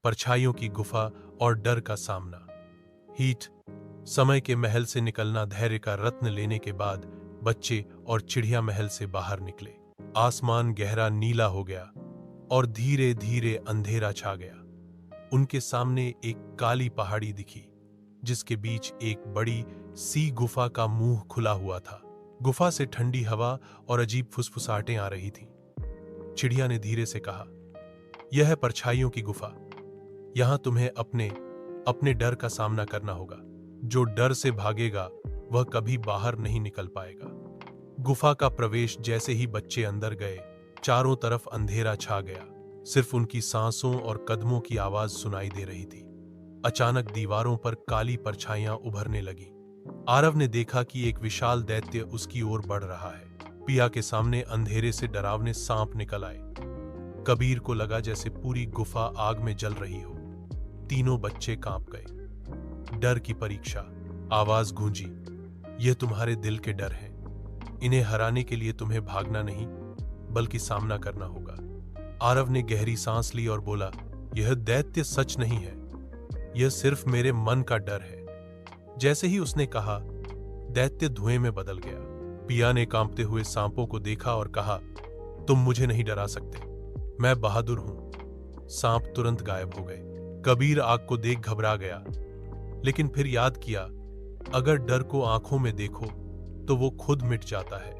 परछाइयों की गुफा और डर का सामना। हीट, समय के महल से निकलना। धैर्य का रत्न लेने के बाद बच्चे और चिड़िया महल से बाहर निकले। आसमान गहरा नीला हो गया और धीरे धीरे अंधेरा छा गया। उनके सामने एक काली पहाड़ी दिखी, जिसके बीच एक बड़ी सी गुफा का मुंह खुला हुआ था। गुफा से ठंडी हवा और अजीब फुसफुसाहटें आ रही थीं। चिड़िया ने धीरे से कहा, यह है परछाइयों की गुफा। यहां तुम्हें अपने डर का सामना करना होगा। जो डर से भागेगा वह कभी बाहर नहीं निकल पाएगा। गुफा का प्रवेश जैसे ही बच्चे अंदर गए, चारों तरफ अंधेरा छा गया। सिर्फ उनकी सांसों और कदमों की आवाज सुनाई दे रही थी। अचानक दीवारों पर काली परछाइयां उभरने लगी। आरव ने देखा कि एक विशाल दैत्य उसकी ओर बढ़ रहा है। पिया के सामने अंधेरे से डरावने सांप निकल आए। कबीर को लगा जैसे पूरी गुफा आग में जल रही हो। तीनों बच्चे कांप गए। डर की परीक्षा। आवाज गूंजी, यह तुम्हारे दिल के डर हैं। इन्हें हराने के लिए तुम्हें भागना नहीं, बल्कि सामना करना होगा। आरव ने गहरी सांस ली और बोला, यह दैत्य सच नहीं है, यह सिर्फ मेरे मन का डर है। जैसे ही उसने कहा, दैत्य धुएं में बदल गया। पिया ने कांपते हुए सांपों को देखा और कहा, तुम मुझे नहीं डरा सकते, मैं बहादुर हूं। सांप तुरंत गायब हो गए। कबीर आग को देख घबरा गया, लेकिन फिर याद किया, अगर डर को आंखों में देखो तो वो खुद मिट जाता है।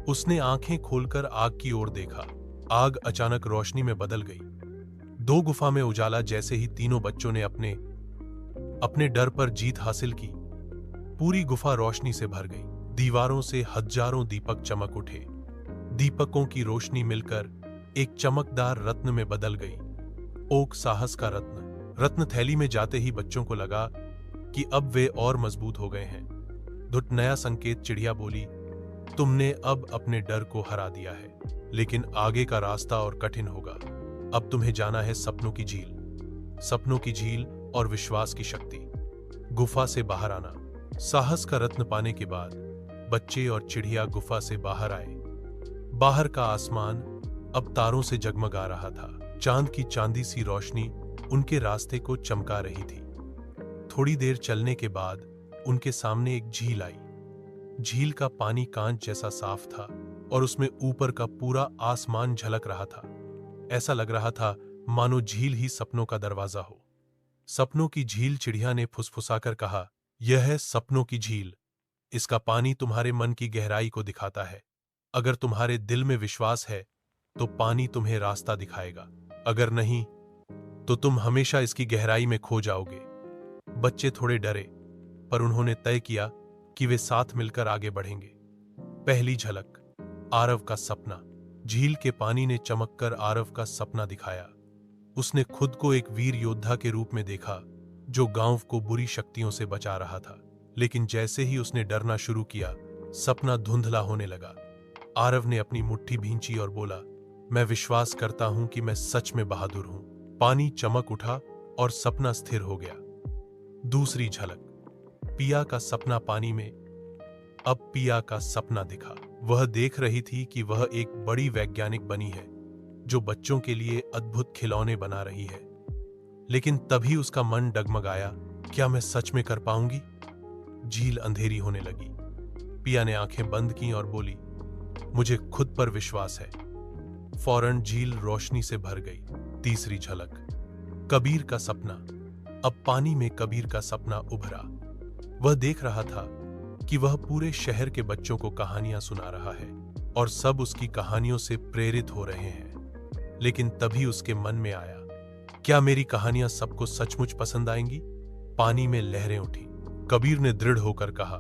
उसने आंखें खोलकर आग की ओर देखा। आग अचानक रोशनी में बदल गई। दो गुफा में उजाला। जैसे ही तीनों बच्चों ने अपने डर पर जीत हासिल की, पूरी गुफा रोशनी से भर गई। दीवारों से हजारों दीपक चमक उठे। दीपकों की रोशनी मिलकर एक चमकदार रत्न में बदल गई। ओक, साहस का रत्न। रत्न थैली में जाते ही बच्चों को लगा कि अब वे और मजबूत हो गए हैं। धुट, नया संकेत। चिड़िया बोली, तुमने अब अपने डर को हरा दिया है, लेकिन आगे का रास्ता और कठिन होगा। अब तुम्हें जाना है सपनों की झील। सपनों की झील और विश्वास की शक्ति। गुफा से बाहर आना। साहस का रत्न पाने के बाद बच्चे और चिड़िया गुफा से बाहर आए। बाहर का आसमान अब तारों से जगमगा रहा था। चांद की चांदी सी रोशनी उनके रास्ते को चमका रही थी। थोड़ी देर चलने के बाद उनके सामने एक झील आई। झील का पानी कांच जैसा साफ था और उसमें ऊपर का पूरा आसमान झलक रहा था। ऐसा लग रहा था मानो झील ही सपनों का दरवाजा हो। सपनों की झील। चिड़िया ने फुसफुसाकर कहा, यह है सपनों की झील। इसका पानी तुम्हारे मन की गहराई को दिखाता है। अगर तुम्हारे दिल में विश्वास है तो पानी तुम्हें रास्ता दिखाएगा, अगर नहीं तो तुम हमेशा इसकी गहराई में खो जाओगे। बच्चे थोड़े डरे, पर उन्होंने तय किया कि वे साथ मिलकर आगे बढ़ेंगे। पहली झलक। आरव का सपना। झील के पानी ने चमककर आरव का सपना दिखाया। उसने खुद को एक वीर योद्धा के रूप में देखा, जो गांव को बुरी शक्तियों से बचा रहा था। लेकिन जैसे ही उसने डरना शुरू किया, सपना धुंधला होने लगा। आरव ने अपनी मुट्ठी भींची और बोला, मैं विश्वास करता हूं कि मैं सच में बहादुर हूं। पानी चमक उठा और सपना स्थिर हो गया। दूसरी झलक। पिया का सपना पानी में। अब पिया का सपना दिखा। वह देख रही थी कि वह एक बड़ी वैज्ञानिक बनी है, जो बच्चों के लिए अद्भुत खिलौने बना रही है। लेकिन तभी उसका मन डगमगाया, क्या मैं सच में कर पाऊंगी? झील अंधेरी होने लगी। पिया ने आंखें बंद की और बोली, मुझे खुद पर विश्वास है। फौरन झील रोशनी से भर गई। तीसरी झलक। कबीर का सपना। अब पानी में कबीर का सपना उभरा। वह देख रहा था कि वह पूरे शहर के बच्चों को कहानियां सुना रहा है और सब उसकी कहानियों से प्रेरित हो रहे हैं। लेकिन तभी उसके मन में आया, क्या मेरी कहानियां सबको सचमुच पसंद आएंगी? पानी में लहरें उठी। कबीर ने दृढ़ होकर कहा,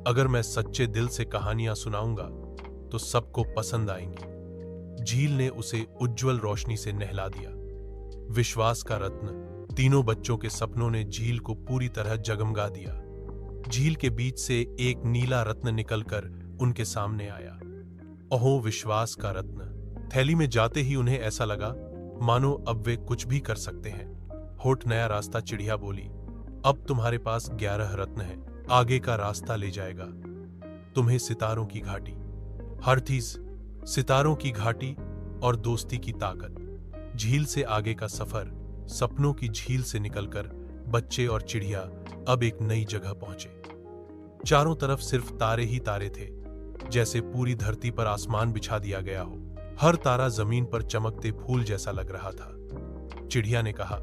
अगर मैं सच्चे दिल से कहानियां सुनाऊंगा तो सबको पसंद आएंगी। झील ने उसे उज्जवल रोशनी से नहला दिया। विश्वास का रत्न। तीनों बच्चों के सपनों ने झील को पूरी तरह जगमगा दिया। झील के बीच से एक नीला रत्न निकलकर उनके सामने आया। ओहो, विश्वास का रत्न। थैली में जाते ही उन्हें ऐसा लगा मानो अब वे कुछ भी कर सकते हैं। होठ, नया रास्ता। चिड़िया बोली, अब तुम्हारे पास 11 रत्न हैं। आगे का रास्ता ले जाएगा तुम्हें सितारों की घाटी। हर चीज, सितारों की घाटी और दोस्ती की ताकत। झील से आगे का सफर सपनों की झील से निकलकर बच्चे और चिड़िया अब एक नई जगह पहुंचे। चारों तरफ सिर्फ तारे ही तारे थे, जैसे पूरी धरती पर आसमान बिछा दिया गया हो। हर तारा जमीन पर चमकते फूल जैसा लग रहा था। चिड़िया ने कहा,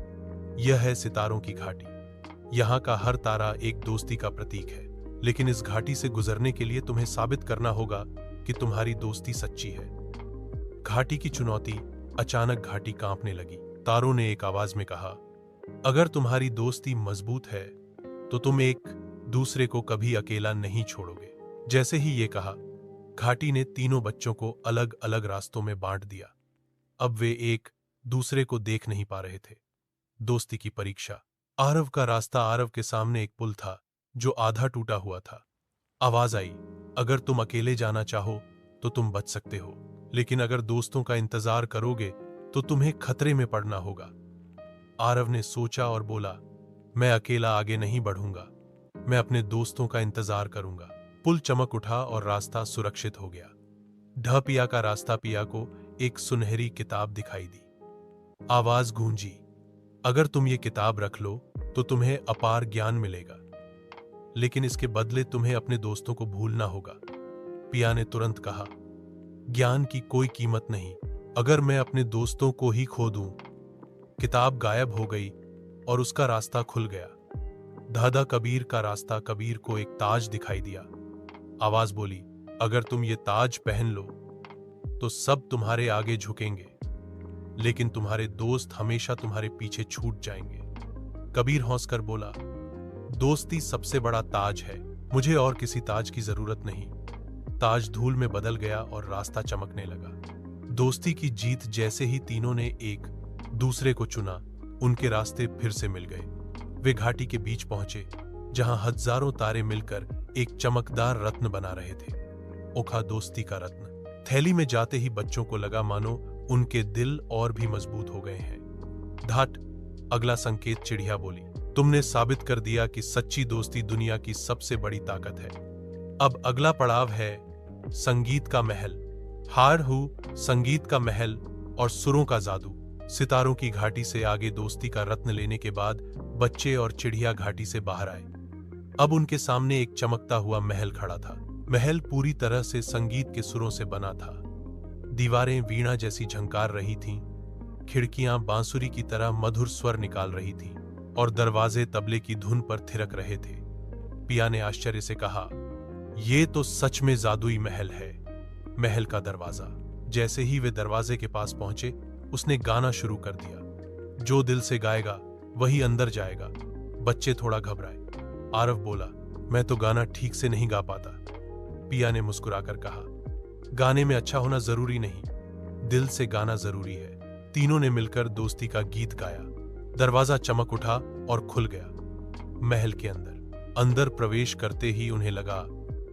यह है सितारों की घाटी। यहाँ का हर तारा एक दोस्ती का प्रतीक है, लेकिन इस घाटी से गुजरने के लिए तुम्हें साबित करना होगा कि तुम्हारी दोस्ती सच्ची है। घाटी की चुनौती। अचानक घाटी कांपने लगी। तारों ने एक आवाज में कहा, अगर तुम्हारी दोस्ती मजबूत है तो तुम एक दूसरे को कभी अकेला नहीं छोड़ोगे। जैसे ही ये कहा, घाटी ने तीनों बच्चों को अलग अलग रास्तों में बांट दिया। अब वे एक दूसरे को देख नहीं पा रहे थे। दोस्ती की परीक्षा। आरव का रास्ता। आरव के सामने एक पुल था जो आधा टूटा हुआ था। आवाज आई, अगर तुम अकेले जाना चाहो तो तुम बच सकते हो, लेकिन अगर दोस्तों का इंतजार करोगे तो तुम्हें खतरे में पड़ना होगा। आरव ने सोचा और बोला, मैं अकेला आगे नहीं बढ़ूंगा, मैं अपने दोस्तों का इंतजार करूंगा। पुल चमक उठा और रास्ता सुरक्षित हो गया। ढ पिया का रास्ता। पिया को एक सुनहरी किताब दिखाई दी। आवाज गूंजी, अगर तुम ये किताब रख लो तो तुम्हें अपार ज्ञान मिलेगा, लेकिन इसके बदले तुम्हें अपने दोस्तों को भूलना होगा। पिया ने तुरंत कहा, ज्ञान की कोई कीमत नहीं अगर मैं अपने दोस्तों को ही खो दूं। किताब गायब हो गई और उसका रास्ता खुल गया। दादा कबीर का रास्ता। कबीर को एक ताज दिखाई दिया। आवाज बोली, अगर तुम ये ताज पहन लो तो सब तुम्हारे आगे झुकेंगे, लेकिन तुम्हारे दोस्त हमेशा तुम्हारे पीछे छूट जाएंगे। कबीर हंसकर बोला, दोस्ती सबसे बड़ा ताज है, मुझे और किसी ताज की जरूरत नहीं। ताज धूल में बदल गया और रास्ता चमकने लगा। दोस्ती की जीत। जैसे ही तीनों ने एक दूसरे को चुना, उनके रास्ते फिर से मिल गए। वे घाटी के बीच पहुंचे, जहां हजारों तारे मिलकर एक चमकदार रत्न बना रहे थे। ओखा, दोस्ती का रत्न। थैली में जाते ही बच्चों को लगा मानो उनके दिल और भी मजबूत हो गए हैं। धाट। अगला संकेत। चिड़िया बोली, तुमने साबित कर दिया कि सच्ची दोस्ती दुनिया की सबसे बड़ी ताकत है। अब अगला पड़ाव है संगीत का महल। हार हूं, संगीत का महल और सुरों का जादू। सितारों की घाटी से आगे दोस्ती का रत्न लेने के बाद बच्चे और चिड़िया घाटी से बाहर आए। अब उनके सामने एक चमकता हुआ महल खड़ा था। महल पूरी तरह से संगीत के सुरों से बना था। दीवारें वीणा जैसी झंकार रही थीं, खिड़कियां बांसुरी की तरह मधुर स्वर निकाल रही थीं और दरवाजे तबले की धुन पर थिरक रहे थे। पिया ने आश्चर्य से कहा, यह तो सच में जादुई महल है। महल का दरवाजा। जैसे ही वे दरवाजे के पास पहुंचे, उसने गाना शुरू कर दिया। जो दिल से गाएगा वही अंदर जाएगा। बच्चे थोड़ा घबराए। आरव बोला, मैं तो गाना ठीक से नहीं गा पाता। पिया ने मुस्कुराकर कहा, गाने में अच्छा होना जरूरी नहीं, दिल से गाना जरूरी है। तीनों ने मिलकर दोस्ती का गीत गाया। दरवाजा चमक उठा और खुल गया। महल के अंदर प्रवेश करते ही उन्हें लगा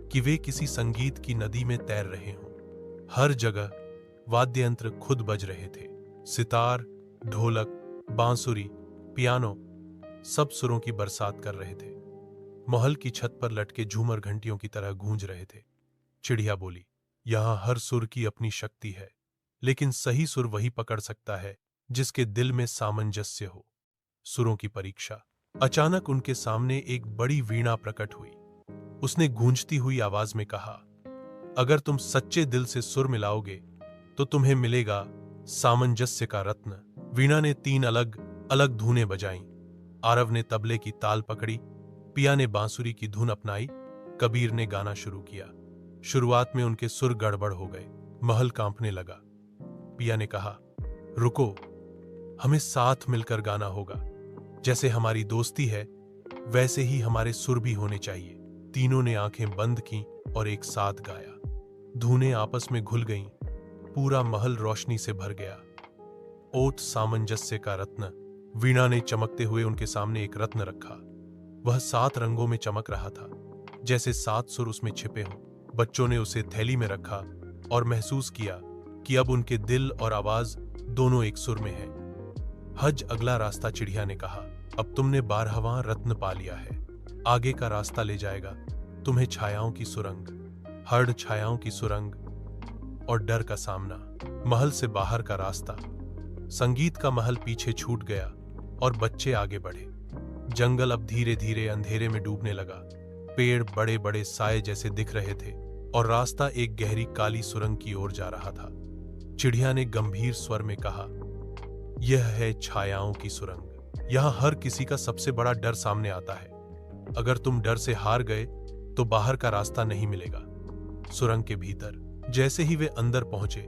कि वे किसी संगीत की नदी में तैर रहे हों। हर जगह वाद्य यंत्र खुद बज रहे थे। सितार, ढोलक, बांसुरी, पियानो, सब सुरों की बरसात कर रहे थे। महल की छत पर लटके झूमर घंटियों की तरह गूंज रहे थे। चिड़िया बोली, यहां हर सुर की अपनी शक्ति है, लेकिन सही सुर वही पकड़ सकता है जिसके दिल में सामंजस्य हो। सुरों की परीक्षा। अचानक उनके सामने एक बड़ी वीणा प्रकट हुई। उसने गूंजती हुई आवाज में कहा, अगर तुम सच्चे दिल से सुर मिलाओगे तो तुम्हें मिलेगा सामंजस्य का रत्न। वीणा ने 3 अलग अलग धुनें बजाईं। आरव ने तबले की ताल पकड़ी, पिया ने बांसुरी की धुन अपनाई, कबीर ने गाना शुरू किया। शुरुआत में उनके सुर गड़बड़ हो गए। महल कांपने लगा। पिया ने कहा, रुको, हमें साथ मिलकर गाना होगा। जैसे हमारी दोस्ती है वैसे ही हमारे सुर भी होने चाहिए। तीनों ने आंखें बंद की और एक साथ गाया। धुनें आपस में घुल गईं। पूरा महल रोशनी से भर गया। ओट, सामंजस्य का रत्न। वीणा ने चमकते हुए उनके सामने एक रत्न रखा। वह 7 रंगों में चमक रहा था, जैसे 7 सुर उसमें छिपे हों। बच्चों ने उसे थैली में रखा और महसूस किया कि अब उनके दिल और आवाज दोनों एक सुर में है। हज। अगला रास्ता। चिड़िया ने कहा, अब तुमने 12वां रत्न पा लिया है। आगे का रास्ता ले जाएगा तुम्हें छायाओं की सुरंग। हर्ड, छायाओं की सुरंग और डर का सामना। महल से बाहर का रास्ता। संगीत का महल पीछे छूट गया। और बच्चे आगे बढ़े। जंगल अब धीरे धीरे अंधेरे में डूबने लगा। पेड़ बड़े बड़े साए जैसे दिख रहे थे और रास्ता एक गहरी काली सुरंग की ओर जा रहा था। चिड़िया ने गंभीर स्वर में कहा, यह है छायाओं की सुरंग। यहां हर किसी का सबसे बड़ा डर सामने आता है। अगर तुम डर से हार गए तो बाहर का रास्ता नहीं मिलेगा। सुरंग के भीतर जैसे ही वे अंदर पहुंचे,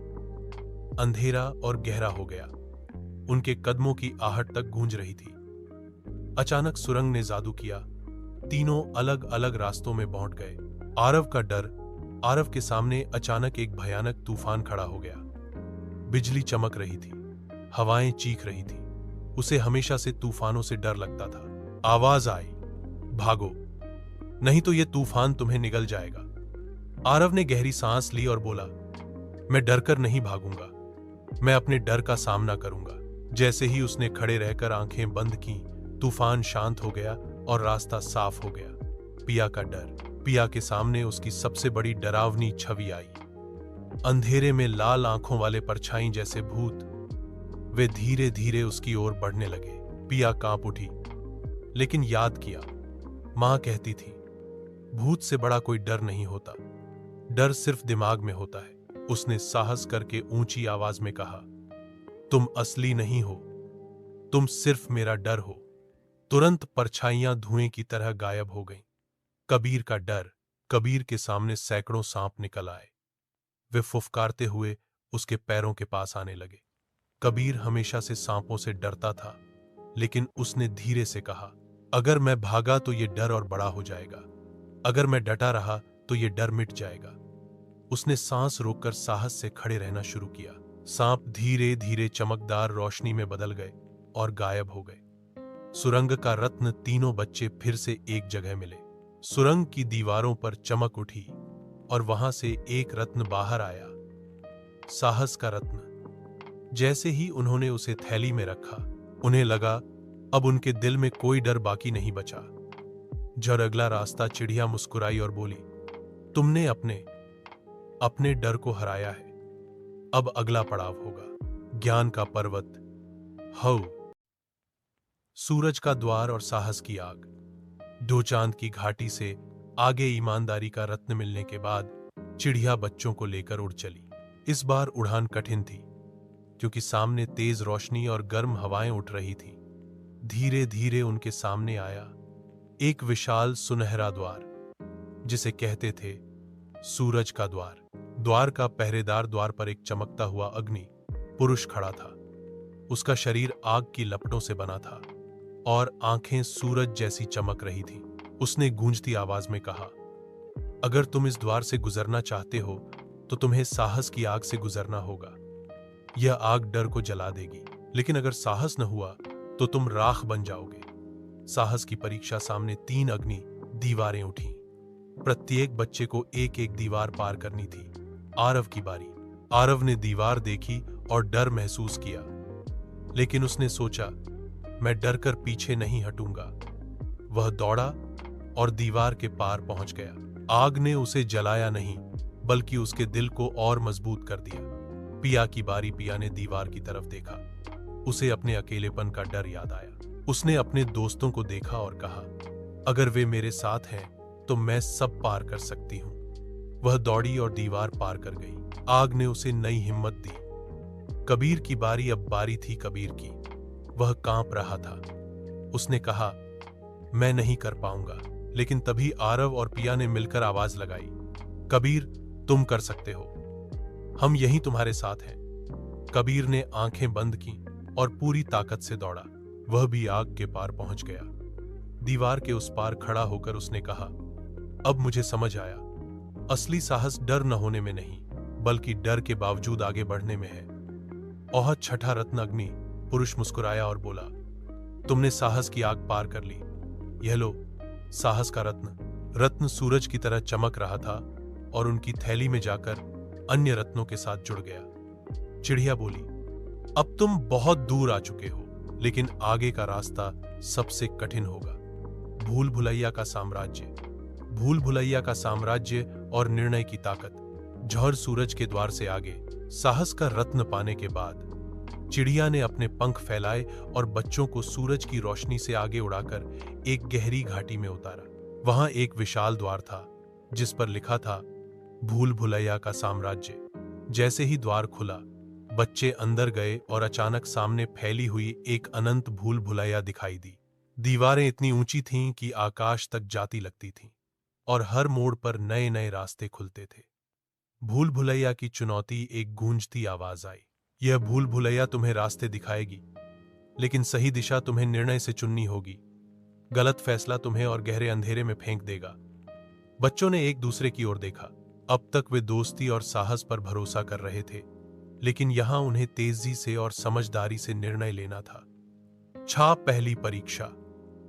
अंधेरा और गहरा हो गया। उनके कदमों की आहट तक गूंज रही थी। अचानक सुरंग ने जादू किया। तीनों अलग अलग रास्तों में बांट गए। आरव के सामने अचानक एक भयानक तूफान खड़ा हो गया। बिजली चमक रही थी, हवाएं चीख रही थी। उसे हमेशा से तूफानों से डर लगता था। आवाज आई, भागो, नहीं तो यह तूफान तुम्हें निगल जाएगा। आरव ने गहरी सांस ली और बोला, मैं डरकर नहीं भागूंगा, मैं अपने डर का सामना करूंगा। जैसे ही उसने खड़े रहकर आंखें बंद की, तूफान शांत हो गया और रास्ता साफ हो गया। पिया का डर। पिया के सामने उसकी सबसे बड़ी डरावनी छवि आई। अंधेरे में लाल आंखों वाले परछाई जैसे भूत। वे धीरे धीरे उसकी ओर बढ़ने लगे। पिया कांप उठी, लेकिन याद किया, मां कहती थी, भूत से बड़ा कोई डर नहीं होता, डर सिर्फ दिमाग में होता है। उसने साहस करके ऊंची आवाज में कहा, तुम असली नहीं हो, तुम सिर्फ मेरा डर हो। तुरंत परछाइयां धुएं की तरह गायब हो गईं। कबीर का डर। कबीर के सामने सैकड़ों सांप निकल आए। वे फुफकारते हुए उसके पैरों के पास आने लगे। कबीर हमेशा से सांपों से डरता था, लेकिन उसने धीरे से कहा, अगर मैं भागा तो ये डर और बड़ा हो जाएगा, अगर मैं डटा रहा तो ये डर मिट जाएगा। उसने सांस रोककर साहस से खड़े रहना शुरू किया। सांप धीरे धीरे चमकदार रोशनी में बदल गए और गायब हो गए। सुरंग का रत्न। तीनों बच्चे फिर से एक जगह मिले। सुरंग की दीवारों पर चमक उठी और वहां से एक रत्न बाहर आया, साहस का रत्न। जैसे ही उन्होंने उसे थैली में रखा, उन्हें लगा अब उनके दिल में कोई डर बाकी नहीं बचा। जब अगला रास्ता, चिड़िया मुस्कुराई और बोली, तुमने अपने डर को हराया है। अब अगला पड़ाव होगा ज्ञान का पर्वत। हौ। सूरज का द्वार और साहस की आग। दो चांद की घाटी से आगे ईमानदारी का रत्न मिलने के बाद चिड़िया बच्चों को लेकर उड़ चली। इस बार उड़ान कठिन थी, क्योंकि सामने तेज रोशनी और गर्म हवाएं उठ रही थी। धीरे धीरे उनके सामने आया एक विशाल सुनहरा द्वार, जिसे कहते थे सूरज का द्वार। द्वार का पहरेदार द्वार पर एक चमकता हुआ अग्नि पुरुष खड़ा था। उसका शरीर आग की लपटों से बना था और आंखें सूरज जैसी चमक रही थी। उसने गूंजती आवाज में कहा, अगर तुम इस द्वार से गुजरना चाहते हो तो तुम्हें साहस की आग से गुजरना होगा। यह आग डर को जला देगी, लेकिन अगर साहस न हुआ तो तुम राख बन जाओगे। साहस की परीक्षा सामने 3 अग्नि दीवारें उठी। प्रत्येक बच्चे को एक एक दीवार पार करनी थी। आरव की बारी। आरव ने दीवार देखी और डर महसूस किया, लेकिन उसने सोचा, मैं डर कर पीछे नहीं हटूंगा। वह दौड़ा और दीवार के पार पहुंच गया। आग ने उसे जलाया नहीं, बल्कि उसके दिल को और मजबूत कर दिया। पिया की बारी। पिया ने दीवार की तरफ देखा। उसे अपने अकेलेपन का डर याद आया। उसने अपने दोस्तों को देखा और कहा, अगर वे मेरे साथ हैं तो मैं सब पार कर सकती हूं। वह दौड़ी और दीवार पार कर गई। आग ने उसे नई हिम्मत दी। कबीर की बारी। अब बारी थी कबीर की। वह कांप रहा था। उसने कहा, मैं नहीं कर पाऊंगा। लेकिन तभी आरव और पिया ने मिलकर आवाज लगाई, कबीर, तुम कर सकते हो, हम यहीं तुम्हारे साथ हैं। कबीर ने आंखें बंद की और पूरी ताकत से दौड़ा। वह भी आग के पार पहुंच गया। दीवार के उस पार खड़ा होकर उसने कहा, अब मुझे समझ आया, असली साहस डर न होने में नहीं, बल्कि डर के बावजूद आगे बढ़ने में है। ओह छठा रत्न अग्नि। पुरुष मुस्कुराया और बोला, तुमने साहस की आग पार कर ली। यह लो, साहस का रत्न। रत्न सूरज की तरह चमक रहा था और उनकी थैली में जाकर अन्य रत्नों के साथ जुड़ गया। चिड़िया बोली, अब तुम बहुत दूर आ चुके हो, लेकिन आगे का रास्ता सबसे कठिन होगा। भूल भुलैया का साम्राज्य। भूल भुलैया का साम्राज्य और निर्णय की ताकत। जौहर सूरज के द्वार से आगे। साहस का रत्न पाने के बाद चिड़िया ने अपने पंख फैलाए और बच्चों को सूरज की रोशनी से आगे उड़ाकर एक गहरी घाटी में उतारा। वहां एक विशाल द्वार था जिस पर लिखा था भूल भुलैया का साम्राज्य। जैसे ही द्वार खुला, बच्चे अंदर गए और अचानक सामने फैली हुई एक अनंत भूल भुलैया दिखाई दी। दीवारें इतनी ऊंची थीं कि आकाश तक जाती लगती थीं और हर मोड़ पर नए नए रास्ते खुलते थे। भूल भुलैया की चुनौती एक गूंजती आवाज आई। यह भूल भुलैया तुम्हें रास्ते दिखाएगी, लेकिन सही दिशा तुम्हें निर्णय से चुननी होगी। गलत फैसला तुम्हें और गहरे अंधेरे में फेंक देगा। बच्चों ने एक दूसरे की ओर देखा। अब तक वे दोस्ती और साहस पर भरोसा कर रहे थे, लेकिन यहां उन्हें तेजी से और समझदारी से निर्णय लेना था। पहली परीक्षा,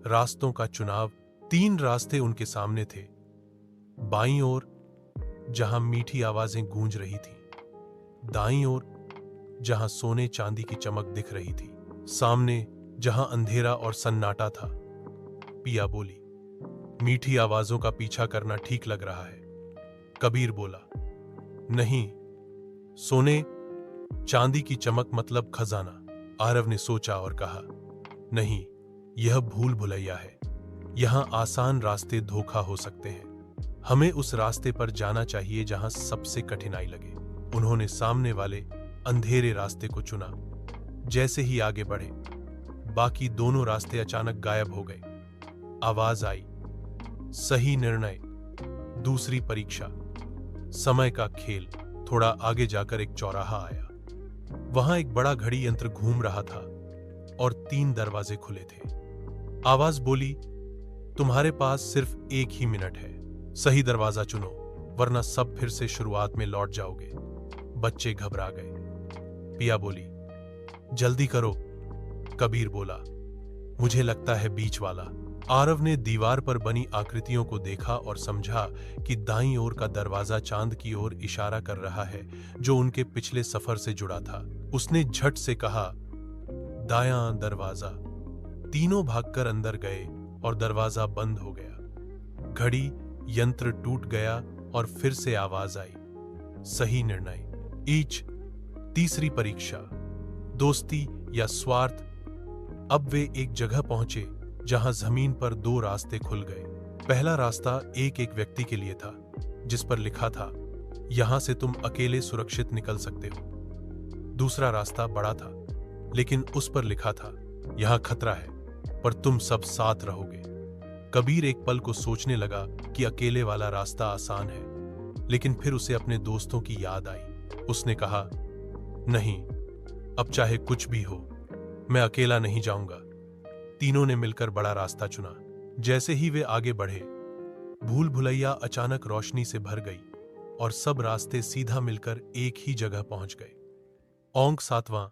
रास्तों का चुनाव। 3 रास्ते उनके सामने थे। बाईं ओर, जहां मीठी आवाजें गूंज रही थीं। दाईं ओर, जहां सोने चांदी की चमक दिख रही थी। सामने, जहां अंधेरा और सन्नाटा था। पिया बोली, मीठी आवाजों का पीछा करना ठीक लग रहा है। कबीर बोला, नहीं, सोने चांदी की चमक मतलब खजाना। आरव ने सोचा और कहा, नहीं, यह भूल भुलैया है। यहां आसान रास्ते धोखा हो सकते हैं। हमें उस रास्ते पर जाना चाहिए जहां सबसे कठिनाई लगे। उन्होंने सामने वाले अंधेरे रास्ते को चुना। जैसे ही आगे बढ़े, बाकी दोनों रास्ते अचानक गायब हो गए। आवाज आई, सही निर्णय। दूसरी परीक्षा, समय का खेल। थोड़ा आगे जाकर एक चौराहा आया। वहां एक बड़ा घड़ी यंत्र घूम रहा था और 3 दरवाजे खुले थे। आवाज बोली, तुम्हारे पास सिर्फ 1 ही मिनट है। सही दरवाजा चुनो, वरना सब फिर से शुरुआत में लौट जाओगे। बच्चे घबरा गए। पिया बोली, जल्दी करो। कबीर बोला, मुझे लगता है बीच वाला। आरव ने दीवार पर बनी आकृतियों को देखा और समझा कि दाईं ओर का दरवाजा चांद की ओर इशारा कर रहा है, जो उनके पिछले सफर से जुड़ा था। उसने झट से कहा, दायां दरवाजा। तीनों भागकर अंदर गए और दरवाजा बंद हो गया। घड़ी यंत्र टूट गया और फिर से आवाज आई, सही निर्णय। तीसरी परीक्षा, दोस्ती या स्वार्थ। अब वे एक जगह पहुंचे जहां जमीन पर 2 रास्ते खुल गए। पहला रास्ता एक व्यक्ति के लिए था, जिस पर लिखा था, यहां से तुम अकेले सुरक्षित निकल सकते हो। दूसरा रास्ता बड़ा था, लेकिन उस पर लिखा था, यहां खतरा है, पर तुम सब साथ रहोगे। कबीर एक पल को सोचने लगा कि अकेले वाला रास्ता आसान है, लेकिन फिर उसे अपने दोस्तों की याद आई। उसने कहा, नहीं, अब चाहे कुछ भी हो, मैं अकेला नहीं जाऊंगा। तीनों ने मिलकर बड़ा रास्ता चुना। जैसे ही वे आगे बढ़े, भूल भुलैया अचानक रोशनी से भर गई और सब रास्ते सीधा मिलकर एक ही जगह पहुंच गए। ओंक 7वां,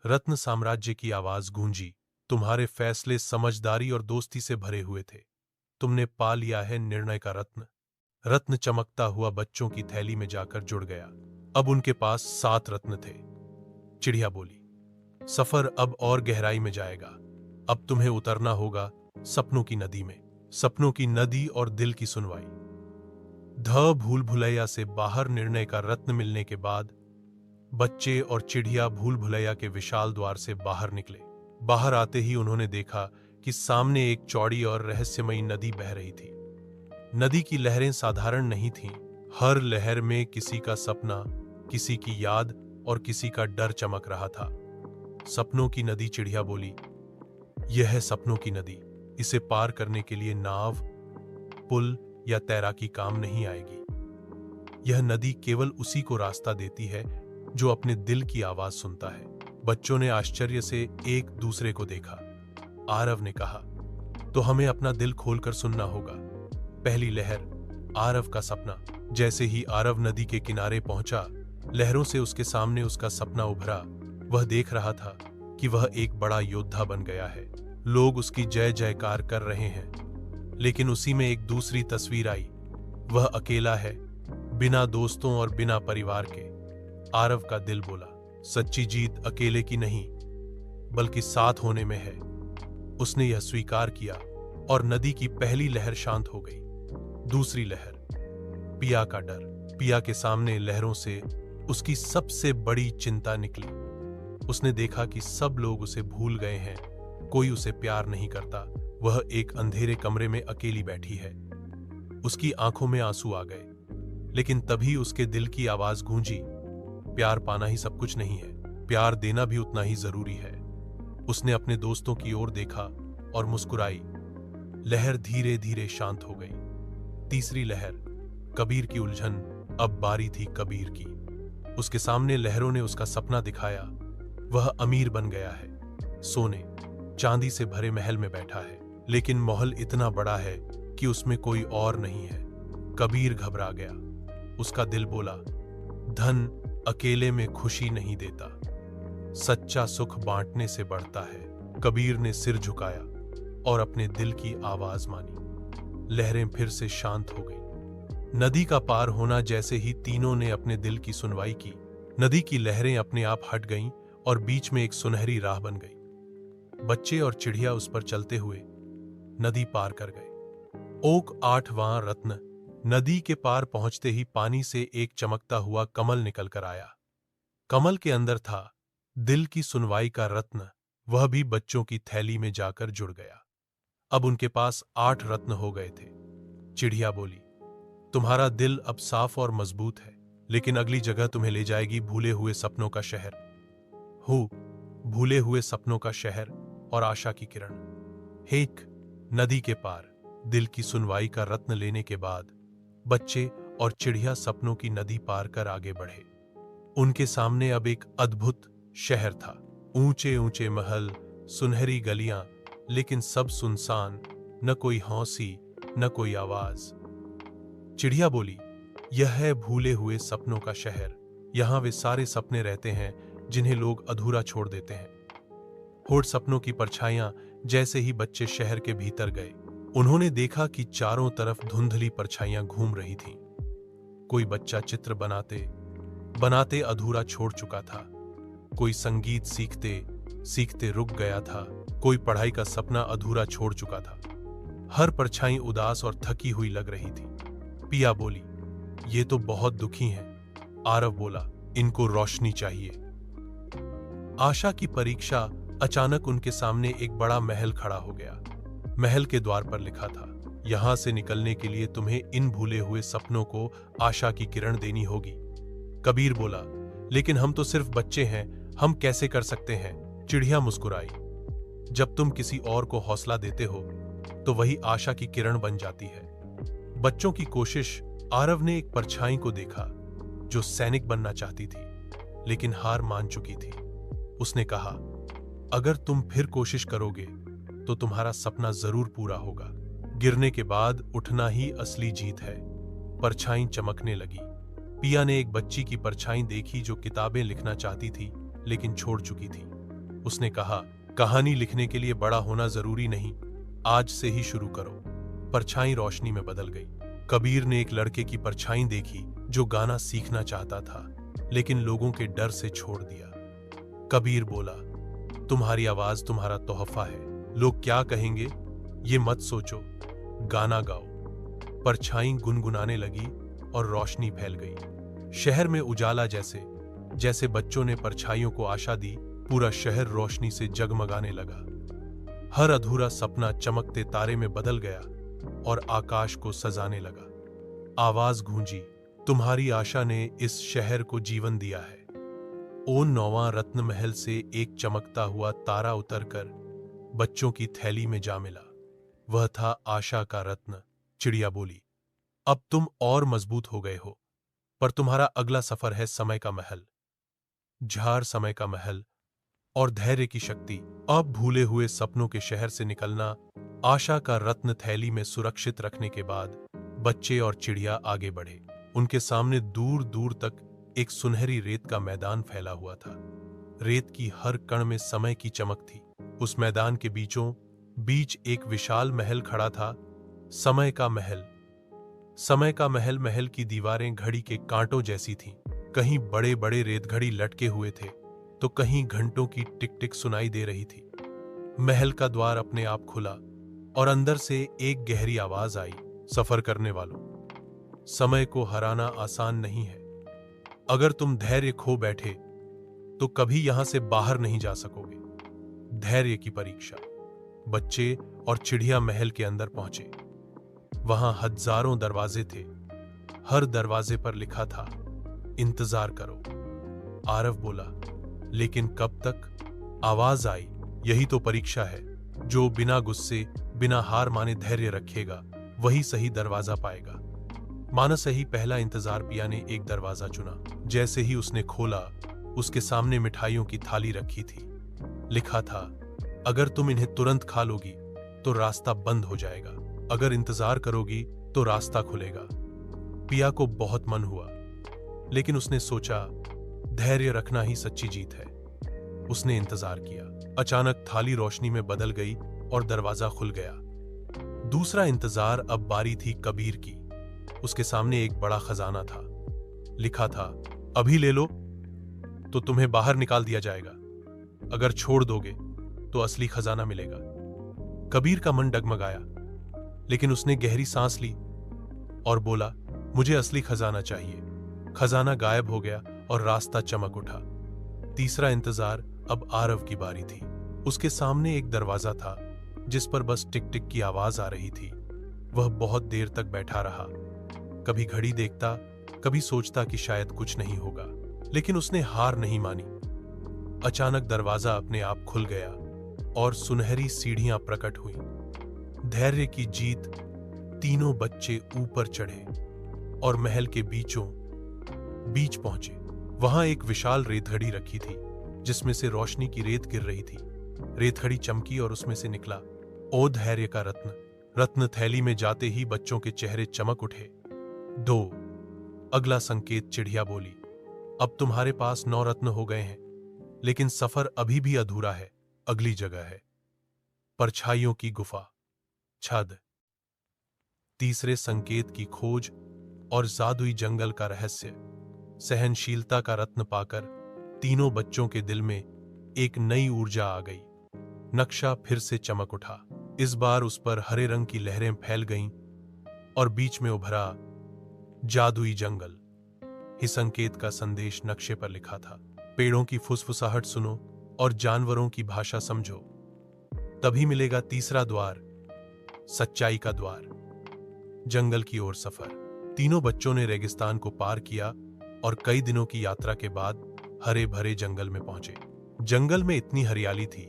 रत्न साम्राज्य की आवाज गूंजी, तुम्हारे फैसले समझदारी और दोस्ती से भरे हुए थे। तुमने पा लिया है निर्णय का रत्न। रत्न चमकता हुआ बच्चों की थैली में जाकर जुड़ गया। अब उनके पास 7 रत्न थे। चिड़िया बोली, सफर अब और गहराई में जाएगा। अब तुम्हें उतरना होगा सपनों की नदी में। सपनों की नदी और दिल की सुनवाई। भूल भुलैया से बाहर निर्णय का रत्न मिलने के बाद बच्चे और चिड़िया भूल भुलैया के विशाल द्वार से बाहर निकले। बाहर आते ही उन्होंने देखा कि सामने एक चौड़ी और रहस्यमयी नदी बह रही थी। नदी की लहरें साधारण नहीं थीं। हर लहर में किसी का सपना, किसी की याद और किसी का डर चमक रहा था। सपनों की नदी, चिड़िया बोली, यह है सपनों की नदी। इसे पार करने के लिए नाव, पुल या तैराकी काम नहीं आएगी। यह नदी केवल उसी को रास्ता देती है जो अपने दिल की आवाज सुनता है। बच्चों ने आश्चर्य से एक दूसरे को देखा। आरव ने कहा, तो हमें अपना दिल खोलकर सुनना होगा। पहली लहर, आरव का सपना। जैसे ही आरव नदी के किनारे पहुंचा, लहरों से उसके सामने उसका सपना उभरा। वह देख रहा था कि वह एक बड़ा योद्धा बन गया है। लोग उसकी जय जयकार कर रहे हैं। लेकिन उसी में एक दूसरी तस्वीर आई। वह अकेला है, बिना दोस्तों और बिना परिवार के। आरव का दिल बोला, सच्ची जीत अकेले की नहीं, बल्कि साथ होने में है। उसने यह स्वीकार किया और नदी की पहली लहर शांत हो गई। दूसरी लहर, पिया का डर। पिया के सामने लहरों से उसकी सबसे बड़ी चिंता निकली। उसने देखा कि सब लोग उसे भूल गए हैं, कोई उसे प्यार नहीं करता। वह एक अंधेरे कमरे में अकेली बैठी है। उसकी आंखों में आंसू आ गए, लेकिन तभी उसके दिल की आवाज गूंजी, प्यार पाना ही सब कुछ नहीं है, प्यार देना भी उतना ही जरूरी है। उसने अपने दोस्तों की ओर देखा और मुस्कुराई। लहर धीरे धीरे शांत हो गई। तीसरी लहर, कबीर की उलझन। अब बारी थी कबीर की। उसके सामने लहरों ने उसका सपना दिखाया। वह अमीर बन गया है, सोने चांदी से भरे महल में बैठा है, लेकिन महल इतना बड़ा है कि उसमें कोई और नहीं है। कबीर घबरा गया। उसका दिल बोला, धन अकेले में खुशी नहीं देता, सच्चा सुख बांटने से बढ़ता है। कबीर ने सिर झुकाया और अपने दिल की आवाज मानी। लहरें फिर से शांत हो गईं। नदी का पार होना जैसे ही तीनों ने अपने दिल की सुनवाई की, नदी की लहरें अपने आप हट गईं और बीच में एक सुनहरी राह बन गई। बच्चे और चिड़िया उस पर चलते हुए नदी पार कर गए। ओक 8वां रत्न। नदी के पार पहुंचते ही पानी से एक चमकता हुआ कमल निकल कर आया। कमल के अंदर था दिल की सुनवाई का रत्न। वह भी बच्चों की थैली में जाकर जुड़ गया। अब उनके पास 8 रत्न हो गए थे। चिड़िया बोली, तुम्हारा दिल अब साफ और मजबूत है, लेकिन अगली जगह तुम्हें ले जाएगी भूले हुए सपनों का शहर। भूले हुए सपनों का शहर और आशा की किरण। हेक नदी के पार दिल की सुनवाई का रत्न लेने के बाद बच्चे और चिड़िया सपनों की नदी पार कर आगे बढ़े। उनके सामने अब एक अद्भुत शहर था। ऊंचे ऊंचे महल, सुनहरी गलियां, लेकिन सब सुनसान, न कोई हौसी न कोई आवाज। चिड़िया बोली, यह है भूले हुए सपनों का शहर। यहां वे सारे सपने रहते हैं जिन्हें लोग अधूरा छोड़ देते हैं। होठ सपनों की परछाइयां। जैसे ही बच्चे शहर के भीतर गए, उन्होंने देखा कि चारों तरफ धुंधली परछाइयां घूम रही थीं। कोई बच्चा चित्र बनाते बनाते अधूरा छोड़ चुका था, कोई संगीत सीखते सीखते रुक गया था, कोई पढ़ाई का सपना अधूरा छोड़ चुका था। हर परछाई उदास और थकी हुई लग रही थी। पिया बोली, ये तो बहुत दुखी हैं। आरव बोला, इनको रोशनी चाहिए। आशा की परीक्षा। अचानक उनके सामने एक बड़ा महल खड़ा हो गया। महल के द्वार पर लिखा था, यहां से निकलने के लिए तुम्हें इन भूले हुए सपनों को आशा की किरण देनी होगी। कबीर बोला, लेकिन हम तो सिर्फ बच्चे हैं, हम कैसे कर सकते हैं? चिड़िया मुस्कुराई, जब तुम किसी और को हौसला देते हो तो वही आशा की किरण बन जाती है। बच्चों की कोशिश। आरव ने एक परछाई को देखा जो सैनिक बनना चाहती थी, लेकिन हार मान चुकी थी। उसने कहा, अगर तुम फिर कोशिश करोगे तो तुम्हारा सपना जरूर पूरा होगा। गिरने के बाद उठना ही असली जीत है। परछाई चमकने लगी। पिया ने एक बच्ची की परछाई देखी जो किताबें लिखना चाहती थी लेकिन छोड़ चुकी थी। उसने कहा, कहानी लिखने के लिए बड़ा होना जरूरी नहीं, आज से ही शुरू करो। परछाई रोशनी में बदल गई। कबीर ने एक लड़के की परछाई देखी जो गाना सीखना चाहता था लेकिन लोगों के डर से छोड़ दिया। कबीर बोला, तुम्हारी आवाज तुम्हारा तोहफा है, लोग क्या कहेंगे ये मत सोचो, गाना गाओ। परछाई गुनगुनाने लगी और रोशनी फैल गई। शहर में उजाला। जैसे जैसे बच्चों ने परछाइयों को आशा दी, पूरा शहर रोशनी से जगमगाने लगा। हर अधूरा सपना चमकते तारे में बदल गया और आकाश को सजाने लगा। आवाज गूंजी, तुम्हारी आशा ने इस शहर को जीवन दिया है। 9वां रत्न महल से एक चमकता हुआ तारा उतरकर बच्चों की थैली में जा मिला। वह था आशा का रत्न। चिड़िया बोली, अब तुम और मजबूत हो गए हो, पर तुम्हारा अगला सफर है समय का महल। झार समय का महल और धैर्य की शक्ति। अब भूले हुए सपनों के शहर से निकलना। आशा का रत्न थैली में सुरक्षित रखने के बाद बच्चे और चिड़िया आगे बढ़े। उनके सामने दूर दूर तक एक सुनहरी रेत का मैदान फैला हुआ था। रेत की हर कण में समय की चमक थी। उस मैदान के बीचों बीच एक विशाल महल खड़ा था। समय का महल। समय का महल। महल की दीवारें घड़ी के कांटों जैसी थीं। कहीं बड़े बड़े रेतघड़ी लटके हुए थे तो कहीं घंटों की टिक टिक सुनाई दे रही थी। महल का द्वार अपने आप खुला और अंदर से एक गहरी आवाज आई, सफर करने वालों, समय को हराना आसान नहीं है। अगर तुम धैर्य खो बैठे तो कभी यहां से बाहर नहीं जा सकोगे। धैर्य की परीक्षा। बच्चे और चिड़िया महल के अंदर पहुंचे। वहां हजारों दरवाजे थे। हर दरवाजे पर लिखा था, इंतजार करो। आरव बोला, लेकिन कब तक? आवाज आई, यही तो परीक्षा है। जो बिना गुस्से, बिना हार माने धैर्य रखेगा, वही सही दरवाजा पाएगा। मानस ही पहला इंतजार पिया ने एक दरवाजा चुना। जैसे ही उसने खोला, उसके सामने मिठाइयों की थाली रखी थी। लिखा था, अगर तुम इन्हें तुरंत खा लोगी तो रास्ता बंद हो जाएगा, अगर इंतजार करोगी तो रास्ता खुलेगा। पिया को बहुत मन हुआ, लेकिन उसने सोचा, धैर्य रखना ही सच्ची जीत है। उसने इंतजार किया। अचानक थाली रोशनी में बदल गई और दरवाजा खुल गया। दूसरा इंतजार अब बारी थी कबीर की। उसके सामने एक बड़ा खजाना था। लिखा था, अभी ले लो तो तुम्हें बाहर निकाल दिया जाएगा, अगर छोड़ दोगे तो असली खजाना मिलेगा। कबीर का मन डगमगाया, लेकिन उसने गहरी सांस ली और बोला, मुझे असली खजाना चाहिए। खजाना गायब हो गया और रास्ता चमक उठा। तीसरा इंतजार अब आरव की बारी थी। उसके सामने एक दरवाजा था जिस पर बस टिक टिक की आवाज आ रही थी। वह बहुत देर तक बैठा रहा। कभी घड़ी देखता, कभी सोचता कि शायद कुछ नहीं होगा, लेकिन उसने हार नहीं मानी। अचानक दरवाजा अपने आप खुल गया और सुनहरी सीढ़ियां प्रकट हुई। धैर्य की जीत। तीनों बच्चे ऊपर चढ़े और महल के बीचों बीच पहुंचे। वहां एक विशाल रेतघड़ी रखी थी, जिसमें से रोशनी की रेत गिर रही थी। रेतघड़ी चमकी और उसमें से निकला, ओ धैर्य का रत्न। रत्न थैली में जाते ही बच्चों के चेहरे चमक उठे। 2। अगला संकेत। चिड़िया बोली, अब तुम्हारे पास 9 रत्न हो गए हैं, लेकिन सफर अभी भी अधूरा है। अगली जगह है परछाइयों की गुफा, छद। तीसरे संकेत की खोज और जादुई जंगल का रहस्य। सहनशीलता का रत्न पाकर तीनों बच्चों के दिल में एक नई ऊर्जा आ गई। नक्शा फिर से चमक उठा। इस बार उस पर हरे रंग की लहरें फैल गईं और बीच में उभरा जादुई जंगल। ही संकेत का संदेश नक्शे पर लिखा था, पेड़ों की फुसफुसाहट सुनो और जानवरों की भाषा समझो, तभी मिलेगा तीसरा द्वार, सच्चाई का द्वार। जंगल की ओर सफर। तीनों बच्चों ने रेगिस्तान को पार किया और कई दिनों की यात्रा के बाद हरे भरे जंगल में पहुंचे। जंगल में इतनी हरियाली थी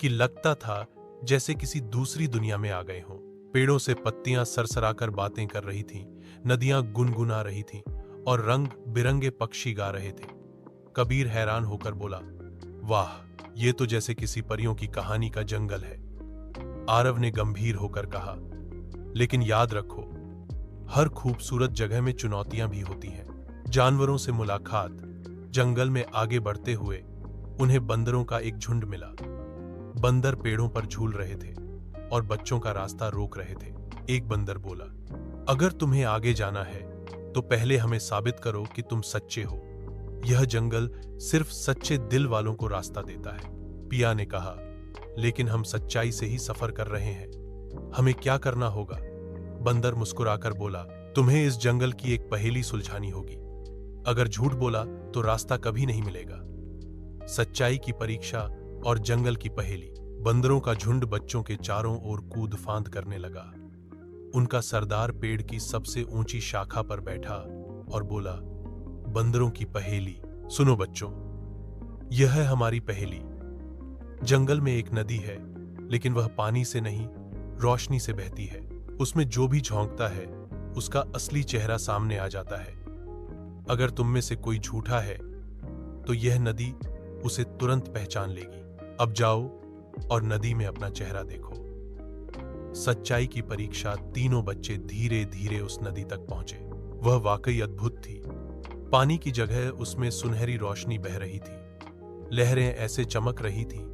कि लगता था जैसे किसी दूसरी दुनिया में आ गए हों। पेड़ों से पत्तियां सरसराकर बातें कर रही थीं, नदियां गुनगुना रही थीं और रंग बिरंगे पक्षी गा रहे थे। कबीर हैरान होकर बोला, वाह, ये तो जैसे किसी परियों की कहानी का जंगल है। आरव ने गंभीर होकर कहा, लेकिन याद रखो, हर खूबसूरत जगह में चुनौतियां भी होती हैं। जानवरों से मुलाकात। जंगल में आगे बढ़ते हुए उन्हें बंदरों का एक झुंड मिला। बंदर पेड़ों पर झूल रहे थे और बच्चों का रास्ता रोक रहे थे। एक बंदर बोला, अगर तुम्हें आगे जाना है तो पहले हमें साबित करो कि तुम सच्चे हो। यह जंगल सिर्फ सच्चे दिल वालों को रास्ता देता है। पिया ने कहा, लेकिन हम सच्चाई से ही सफर कर रहे हैं, हमें क्या करना होगा? बंदर मुस्कुराकर बोला, तुम्हें इस जंगल की एक पहेली सुलझानी होगी। अगर झूठ बोला तो रास्ता कभी नहीं मिलेगा। सच्चाई की परीक्षा और जंगल की पहेली। बंदरों का झुंड बच्चों के चारों ओर कूद फांद करने लगा। उनका सरदार पेड़ की सबसे ऊंची शाखा पर बैठा और बोला, बंदरों की पहेली सुनो बच्चों, यह है हमारी पहेली। जंगल में एक नदी है, लेकिन वह पानी से नहीं, रोशनी से बहती है। उसमें जो भी झोंकता है उसका असली चेहरा सामने आ जाता है। अगर तुम में से कोई झूठा है तो यह नदी उसे तुरंत पहचान लेगी। अब जाओ और नदी में अपना चेहरा देखो। सच्चाई की परीक्षा। तीनों बच्चे धीरे धीरे उस नदी तक पहुंचे। वह वाकई अद्भुत थी। पानी की जगह उसमें सुनहरी रोशनी बह रही थी। लहरें ऐसे चमक रही थी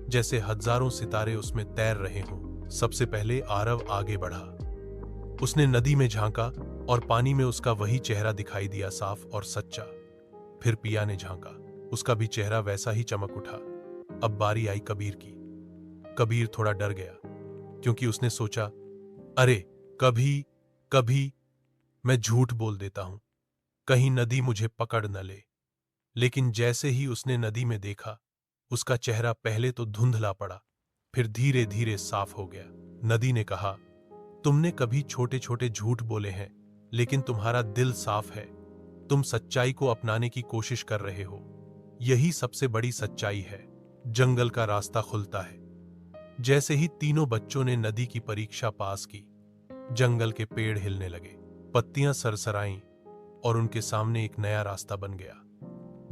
जैसे हजारों सितारे उसमें तैर रहे हों। सबसे पहले आरव आगे बढ़ा। उसने नदी में झांका और पानी में उसका वही चेहरा दिखाई दिया, साफ और सच्चा। फिर पिया ने झांका, उसका भी चेहरा वैसा ही चमक उठा। अब बारी आई कबीर की। कबीर थोड़ा डर गया, क्योंकि उसने सोचा, अरे कभी कभी मैं झूठ बोल देता हूं, कहीं नदी मुझे पकड़ न ले। लेकिन जैसे ही उसने नदी में देखा, उसका चेहरा पहले तो धुंधला पड़ा, फिर धीरे धीरे साफ हो गया। नदी ने कहा, तुमने कभी छोटे छोटे झूठ बोले हैं, लेकिन तुम्हारा दिल साफ है। तुम सच्चाई को अपनाने की कोशिश कर रहे हो। यही सबसे बड़ी सच्चाई है। जंगल का रास्ता खुलता है। जैसे ही तीनों बच्चों ने नदी की परीक्षा पास की, जंगल के पेड़ हिलने लगे, पत्तियां सरसराईं और उनके सामने एक नया रास्ता बन गया।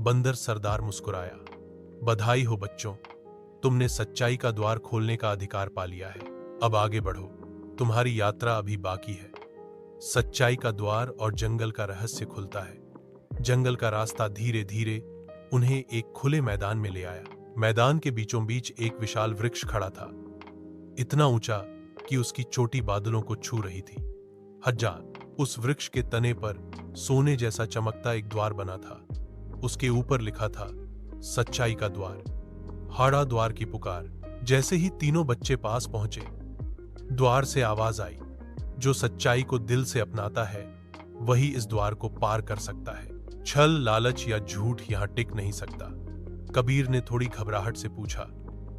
बंदर सरदार मुस्कुराया, बधाई हो बच्चों, तुमने सच्चाई का द्वार खोलने का अधिकार पा लिया है। अब आगे बढ़ो, तुम्हारी यात्रा अभी बाकी है। सच्चाई का द्वार और जंगल का रहस्य खुलता है। जंगल का रास्ता धीरे धीरे उन्हें एक खुले मैदान में ले आया। मैदान के बीचों बीच एक विशाल वृक्ष खड़ा था, इतना ऊंचा कि उसकी चोटी बादलों को छू रही थी। हजान, उस वृक्ष के तने पर सोने जैसा चमकता एक द्वार बना था। उसके ऊपर लिखा था, सच्चाई का द्वार, हाड़ा द्वार की पुकार। जैसे ही तीनों बच्चे पास पहुंचे, द्वार से आवाज आई, जो सच्चाई को दिल से अपनाता है वही इस द्वार को पार कर सकता है। छल, लालच या झूठ यहां टिक नहीं सकता। कबीर ने थोड़ी घबराहट से पूछा,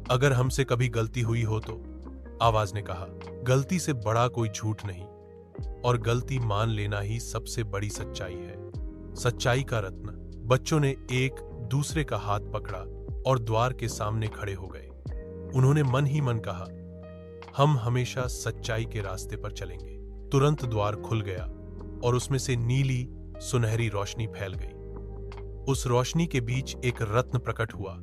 अगर हमसे कभी गलती हुई हो तो? आवाज ने कहा, गलती से बड़ा कोई झूठ नहीं, और गलती मान लेना ही सबसे बड़ी सच्चाई है। सच्चाई का रत्न। बच्चों ने एक दूसरे का हाथ पकड़ा और द्वार के सामने खड़े हो गए। उन्होंने मन ही मन कहा, हम हमेशा सच्चाई के रास्ते पर चलेंगे। तुरंत द्वार खुल गया और उसमें से नीली सुनहरी रोशनी फैल गई। उस रोशनी के बीच एक रत्न प्रकट हुआ,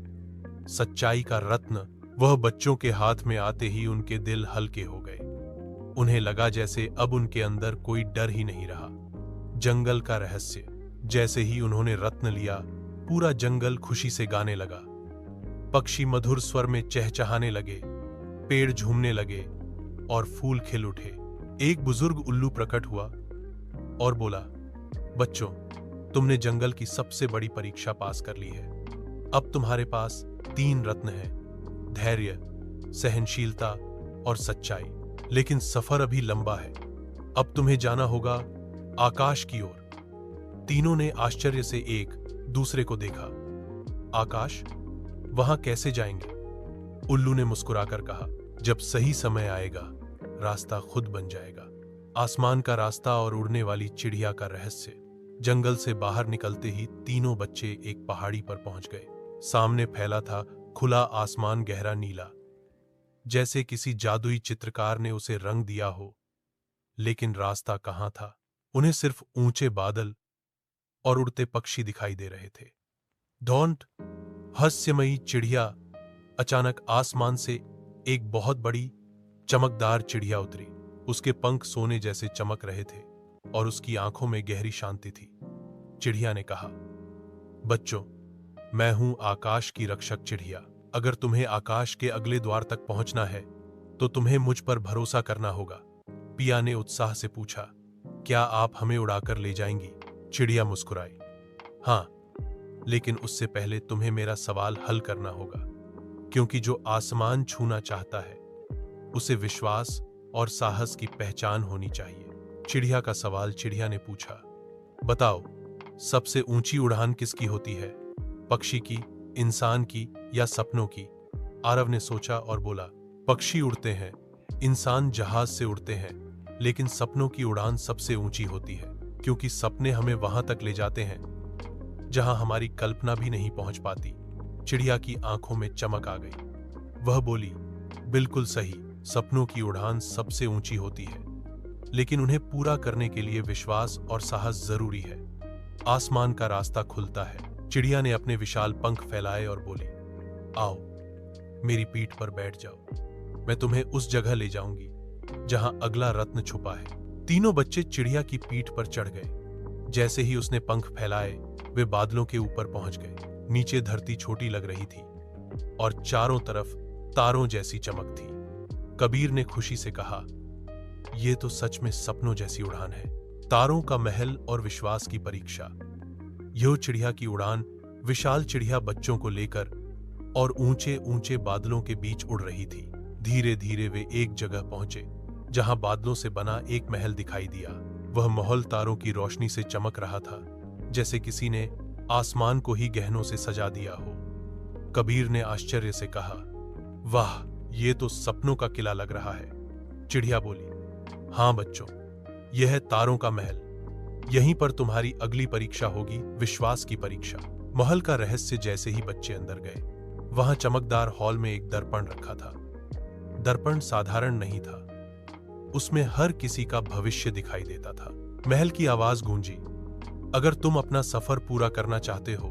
सच्चाई का रत्न। वह बच्चों के हाथ में आते ही उनके दिल हल्के हो गए। उन्हें लगा जैसे अब उनके अंदर कोई डर ही नहीं रहा। जंगल का रहस्य। जैसे ही उन्होंने रत्न लिया, पूरा जंगल खुशी से गाने लगा। पक्षी मधुर स्वर में चहचहाने लगे, पेड़ झूमने लगे और फूल खिल उठे। एक बुजुर्ग उल्लू प्रकट हुआ और बोला, बच्चों, तुमने जंगल की सबसे बड़ी परीक्षा पास कर ली है। अब तुम्हारे पास 3 रत्न हैं, धैर्य, सहनशीलता और सच्चाई। लेकिन सफर अभी लंबा है। अब तुम्हें जाना होगा आकाश की ओर। तीनों ने आश्चर्य से एक दूसरे को देखा। आकाश? वहां कैसे जाएंगे? उल्लू ने मुस्कुराकर कहा, जब सही समय आएगा रास्ता खुद बन जाएगा। आसमान का रास्ता और उड़ने वाली चिड़िया का रहस्य। जंगल से बाहर निकलते ही तीनों बच्चे एक पहाड़ी पर पहुंच गए। सामने फैला था खुला आसमान, गहरा नीला, जैसे किसी जादुई चित्रकार ने उसे रंग दिया हो। लेकिन रास्ता कहां था? उन्हें सिर्फ ऊंचे बादल और उड़ते पक्षी दिखाई दे रहे थे। डॉन्ट, हास्यमयी चिड़िया। अचानक आसमान से एक बहुत बड़ी चमकदार चिड़िया उतरी। उसके पंख सोने जैसे चमक रहे थे और उसकी आंखों में गहरी शांति थी। चिड़िया ने कहा, बच्चों, मैं हूं आकाश की रक्षक चिड़िया। अगर तुम्हें आकाश के अगले द्वार तक पहुंचना है तो तुम्हें मुझ पर भरोसा करना होगा। पिया ने उत्साह से पूछा, क्या आप हमें उड़ाकर ले जाएंगी? चिड़िया मुस्कुराई, हाँ, लेकिन उससे पहले तुम्हें मेरा सवाल हल करना होगा, क्योंकि जो आसमान छूना चाहता है उसे विश्वास और साहस की पहचान होनी चाहिए। चिड़िया का सवाल चिड़िया ने पूछा, बताओ, सबसे ऊंची उड़ान किसकी होती है? पक्षी की, इंसान की या सपनों की? आरव ने सोचा और बोला, पक्षी उड़ते हैं, इंसान जहाज से उड़ते हैं, लेकिन सपनों की उड़ान सबसे ऊंची होती है, क्योंकि सपने हमें वहां तक ले जाते हैं जहां हमारी कल्पना भी नहीं पहुंच पाती। चिड़िया की आंखों में चमक आ गई। वह बोली, बिल्कुल सही, सपनों की उड़ान सबसे ऊंची होती है, लेकिन उन्हें पूरा करने के लिए विश्वास और साहस जरूरी है। आसमान का रास्ता खुलता है। चिड़िया ने अपने विशाल पंख फैलाए और बोली, आओ, मेरी पीठ पर बैठ जाओ, मैं तुम्हें उस जगह ले जाऊंगी जहां अगला रत्न छुपा है। तीनों बच्चे चिड़िया की पीठ पर चढ़ गए। जैसे ही उसने पंख फैलाए, वे बादलों के ऊपर पहुंच गए। नीचे धरती छोटी लग रही थी और चारों तरफ तारों जैसी चमक थी। कबीर ने खुशी से कहा, यह तो सच में सपनों जैसी उड़ान है। तारों का महल और विश्वास की परीक्षा। यह चिड़िया की उड़ान विशाल चिड़िया बच्चों को लेकर और ऊंचे ऊंचे बादलों के बीच उड़ रही थी। धीरे धीरे वे एक जगह पहुंचे जहां बादलों से बना एक महल दिखाई दिया। वह महल तारों की रोशनी से चमक रहा था, जैसे किसी ने आसमान को ही गहनों से सजा दिया हो। कबीर ने आश्चर्य से कहा, वाह, ये तो सपनों का किला लग रहा है। चिड़िया बोली, हाँ बच्चों, यह है तारों का महल। यहीं पर तुम्हारी अगली परीक्षा होगी, विश्वास की परीक्षा। महल का रहस्य जैसे ही बच्चे अंदर गए, वहां चमकदार हॉल में एक दर्पण रखा था। दर्पण साधारण नहीं था, उसमें हर किसी का भविष्य दिखाई देता था। महल की आवाज गूंजी, अगर तुम अपना सफर पूरा करना चाहते हो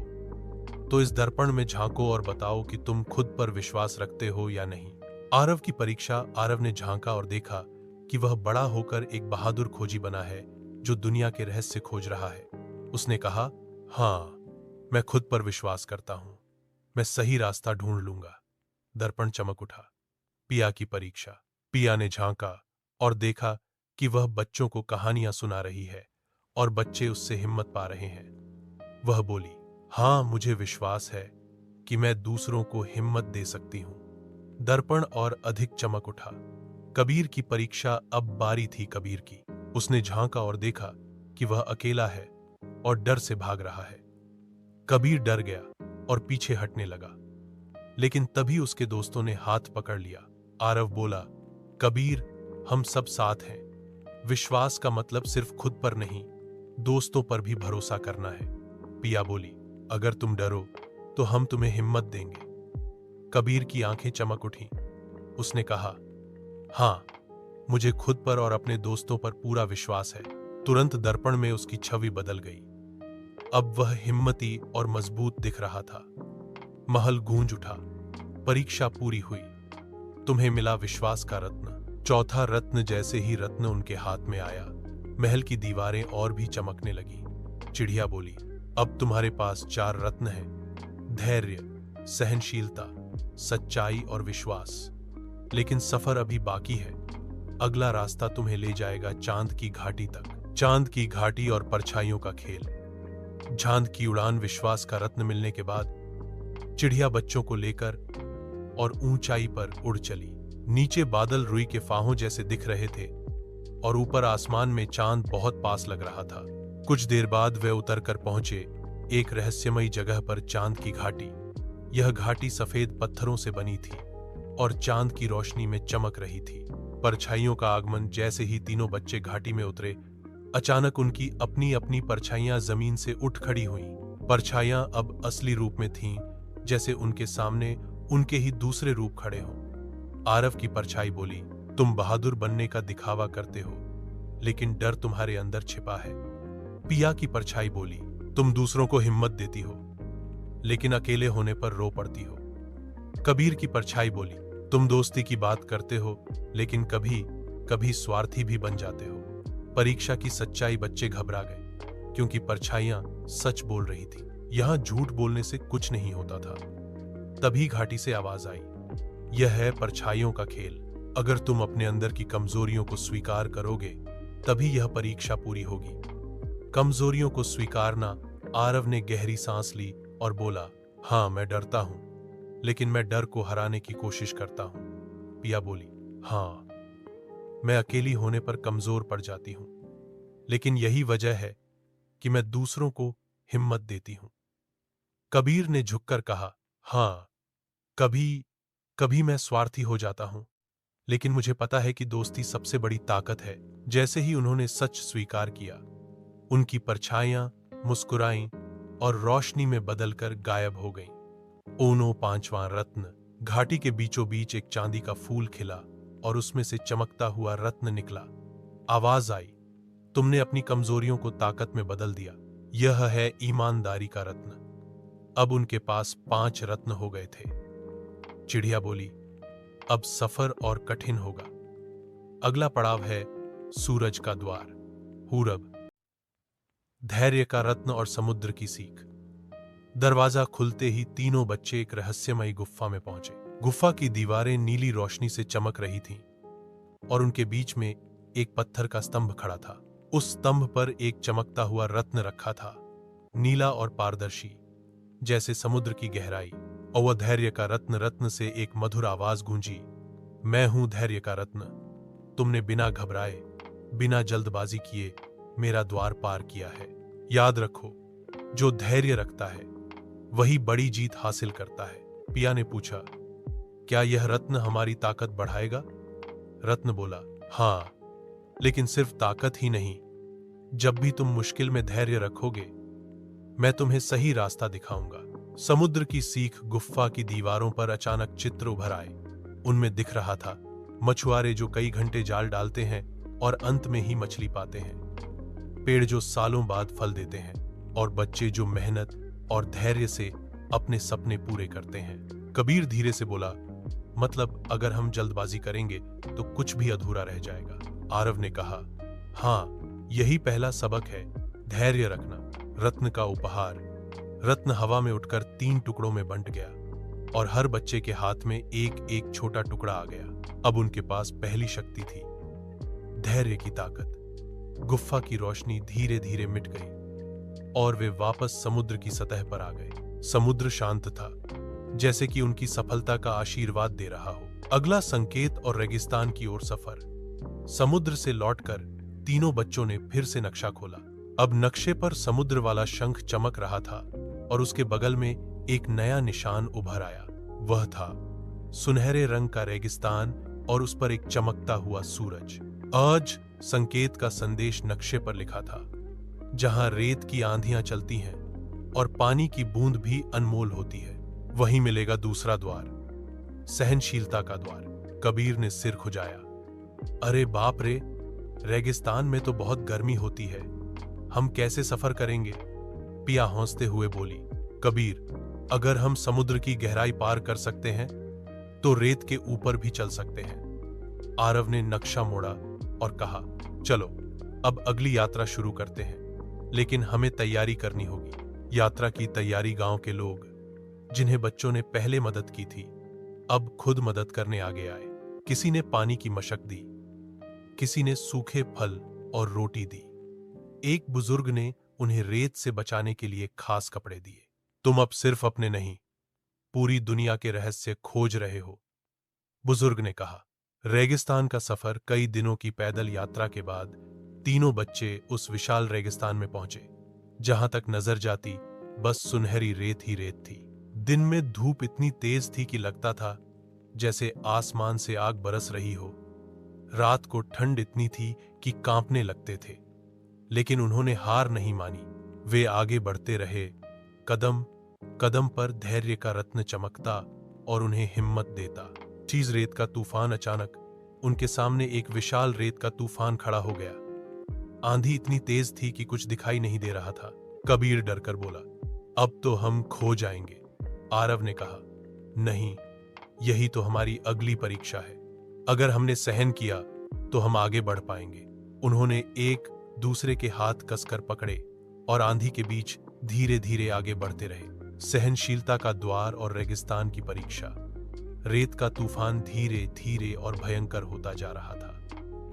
तो इस दर्पण में झांको और बताओ कि तुम खुद पर विश्वास रखते हो या नहीं। आरव की परीक्षा। आरव ने झांका और देखा कि वह बड़ा होकर एक बहादुर खोजी बना है जो दुनिया के रहस्य खोज रहा है। उसने कहा, हाँ, मैं खुद पर विश्वास करता हूं, मैं सही रास्ता ढूंढ लूंगा। दर्पण चमक उठा। पिया की परीक्षा। पिया ने झांका और देखा कि वह बच्चों को कहानियां सुना रही है और बच्चे उससे हिम्मत पा रहे हैं। वह बोली, हाँ, मुझे विश्वास है कि मैं दूसरों को हिम्मत दे सकती हूं। दर्पण और अधिक चमक उठा। कबीर की परीक्षा। अब बारी थी कबीर की। उसने झांका और देखा कि वह अकेला है और डर से भाग रहा है। कबीर डर गया और पीछे हटने लगा, लेकिन तभी उसके दोस्तों ने हाथ पकड़ लिया। आरव बोला, कबीर, हम सब साथ हैं। विश्वास का मतलब सिर्फ खुद पर नहीं, दोस्तों पर भी भरोसा करना है। पिया बोली, अगर तुम डरो तो हम तुम्हें हिम्मत देंगे। कबीर की आंखें चमक उठी। उसने कहा, हाँ, मुझे खुद पर और अपने दोस्तों पर पूरा विश्वास है। तुरंत दर्पण में उसकी छवि बदल गई। अब वह हिम्मती और मजबूत दिख रहा था। महल गूंज उठा। परीक्षा पूरी हुई। तुम्हें मिला विश्वास का रत्न। चौथा रत्न। जैसे ही रत्न उनके हाथ में आया, महल की दीवारें और भी चमकने लगी। चिड़िया बोली, अब तुम्हारे पास 4 रत्न हैं, धैर्य, सहनशीलता, सच्चाई और विश्वास। लेकिन सफर अभी बाकी है। अगला रास्ता तुम्हें ले जाएगा चांद की घाटी तक। चांद की घाटी और परछाइयों का खेल। चांद की उड़ान। विश्वास का रत्न मिलने के बाद चिड़िया बच्चों को लेकर और ऊंचाई पर उड़ चली। नीचे बादल रुई के फाहों जैसे दिख रहे थे और ऊपर आसमान में चांद बहुत पास लग रहा था। कुछ देर बाद वे उतरकर पहुंचे एक रहस्यमयी जगह पर, चांद की घाटी। यह घाटी सफेद पत्थरों से बनी थी और चांद की रोशनी में चमक रही थी। परछाइयों का आगमन। जैसे ही तीनों बच्चे घाटी में उतरे, अचानक उनकी अपनी अपनी परछाइयां जमीन से उठ खड़ी हुईं। परछाइयां अब असली रूप में थीं, जैसे उनके सामने उनके ही दूसरे रूप खड़े हों। आरव की परछाई बोली, तुम बहादुर बनने का दिखावा करते हो, लेकिन डर तुम्हारे अंदर छिपा है। पिया की परछाई बोली, तुम दूसरों को हिम्मत देती हो, लेकिन अकेले होने पर रो पड़ती हो। कबीर की परछाई बोली, तुम दोस्ती की बात करते हो, लेकिन कभी कभी स्वार्थी भी बन जाते हो। परीक्षा की सच्चाई। बच्चे घबरा गए, क्योंकि परछाइयां सच बोल रही थी। यहां झूठ बोलने से कुछ नहीं होता था। तभी घाटी से आवाज आई, यह है परछाइयों का खेल। अगर तुम अपने अंदर की कमजोरियों को स्वीकार करोगे, तभी यह परीक्षा पूरी होगी। कमजोरियों को स्वीकारना। आरव ने गहरी सांस ली और बोला, हाँ, मैं डरता हूं, लेकिन मैं डर को हराने की कोशिश करता हूं। पिया बोली, हाँ, मैं अकेली होने पर कमजोर पड़ जाती हूं, लेकिन यही वजह है कि मैं दूसरों को हिम्मत देती हूं। कबीर ने झुककर कहा, हाँ, कभी कभी मैं स्वार्थी हो जाता हूं, लेकिन मुझे पता है कि दोस्ती सबसे बड़ी ताकत है। जैसे ही उन्होंने सच स्वीकार किया, उनकी परछाइयां मुस्कुराईं और रोशनी में बदलकर गायब हो गईं। ओनो। 5वां रत्न। घाटी के बीचों बीच एक चांदी का फूल खिला और उसमें से चमकता हुआ रत्न निकला। आवाज आई, तुमने अपनी कमजोरियों को ताकत में बदल दिया। यह है ईमानदारी का रत्न। अब उनके पास 5 रत्न हो गए थे। चिड़िया बोली, अब सफर और कठिन होगा। अगला पड़ाव है सूरज का द्वार। पूरब। धैर्य का रत्न और समुद्र की सीख। दरवाजा खुलते ही तीनों बच्चे एक रहस्यमयी गुफा में पहुंचे। गुफा की दीवारें नीली रोशनी से चमक रही थीं और उनके बीच में एक पत्थर का स्तंभ खड़ा था। उस स्तंभ पर एक चमकता हुआ रत्न रखा था, नीला और पारदर्शी, जैसे समुद्र की गहराई। और वह धैर्य का रत्न। रत्न से एक मधुर आवाज गूंजी, मैं हूं धैर्य का रत्न। तुमने बिना घबराए, बिना जल्दबाजी किए मेरा द्वार पार किया है। याद रखो, जो धैर्य रखता है वही बड़ी जीत हासिल करता है। पिया ने पूछा, क्या यह रत्न हमारी ताकत बढ़ाएगा? रत्न बोला, हाँ, लेकिन सिर्फ ताकत ही नहीं। जब भी तुम मुश्किल में धैर्य रखोगे, मैं तुम्हें सही रास्ता दिखाऊंगा। समुद्र की सीख गुफा की दीवारों पर अचानक चित्र उभर आए। उनमें दिख रहा था मछुआरे जो कई घंटे जाल डालते हैं और अंत में ही मछली पाते हैं, पेड़ जो सालों बाद फल देते हैं, और बच्चे जो मेहनत और धैर्य से अपने सपने पूरे करते हैं। कबीर धीरे से बोला, मतलब अगर हम जल्दबाजी करेंगे तो कुछ भी अधूरा रह जाएगा। आरव ने कहा, हाँ, यही पहला सबक है, धैर्य रखना। रत्न का उपहार। रत्न हवा में उठकर 3 टुकड़ों में बंट गया और हर बच्चे के हाथ में एक एक छोटा टुकड़ा आ गया। अब उनके पास पहली शक्ति थी, धैर्य की ताकत। गुफा की रोशनी धीरे धीरे मिट गई और वे वापस समुद्र की सतह पर आ गए। समुद्र शांत था, जैसे कि उनकी सफलता का आशीर्वाद दे रहा हो। अगला संकेत और रेगिस्तान की ओर सफर। समुद्र से लौटकर तीनों बच्चों ने फिर से नक्शा खोला। अब नक्शे पर समुद्र वाला शंख चमक रहा था और उसके बगल में एक नया निशान उभर आया। वह था सुनहरे रंग का रेगिस्तान और उस पर एक चमकता हुआ सूरज। आज संकेत का संदेश नक्शे पर लिखा था, जहां रेत की आंधियां चलती हैं और पानी की बूंद भी अनमोल होती है, वहीं मिलेगा दूसरा द्वार, सहनशीलता का द्वार। कबीर ने सिर खुजाया। अरे बाप रे, रेगिस्तान में तो बहुत गर्मी होती है, हम कैसे सफर करेंगे? पिया हौंसते हुए बोली। कबीर, अगर हम समुद्र की गहराई पार कर सकते हैं तो रेत के ऊपर भी चल सकते हैं। आरव ने नक्शा मोड़ा और कहा, चलो अब अगली यात्रा शुरू करते हैं, लेकिन हमें तैयारी करनी होगी। यात्रा की तैयारी गांव के लोग, जिन्हें बच्चों ने पहले मदद की थी, अब खुद मदद करने आगे आए। किसी ने पानी की मशक दी, किसी ने सूखे फल और रोटी दी। एक बुजुर्ग ने उन्हें रेत से बचाने के लिए खास कपड़े दिए। तुम अब सिर्फ अपने नहीं, पूरी दुनिया के रहस्य खोज रहे हो, बुजुर्ग ने कहा। रेगिस्तान का सफर। कई दिनों की पैदल यात्रा के बाद तीनों बच्चे उस विशाल रेगिस्तान में पहुंचे, जहां तक नजर जाती बस सुनहरी रेत ही रेत थी। दिन में धूप इतनी तेज थी कि लगता था जैसे आसमान से आग बरस रही हो। रात को ठंड इतनी थी कि कांपने लगते थे, लेकिन उन्होंने हार नहीं मानी। वे आगे बढ़ते रहे, कदम कदम पर धैर्य का रत्न चमकता और उन्हें हिम्मत देता। चीज रेत का तूफान। अचानक उनके सामने एक विशाल रेत का तूफान खड़ा हो गया। आंधी इतनी तेज थी कि कुछ दिखाई नहीं दे रहा था। कबीर डरकर बोला, अब तो हम खो जाएंगे। आरव ने कहा, नहीं, यही तो हमारी अगली परीक्षा है। अगर हमने सहन किया तो हम आगे बढ़ पाएंगे। उन्होंने एक दूसरे के हाथ कसकर पकड़े और आंधी के बीच धीरे धीरे आगे बढ़ते रहे। सहनशीलता का द्वार और रेगिस्तान की परीक्षा। रेत का तूफान धीरे धीरे और भयंकर होता जा रहा था।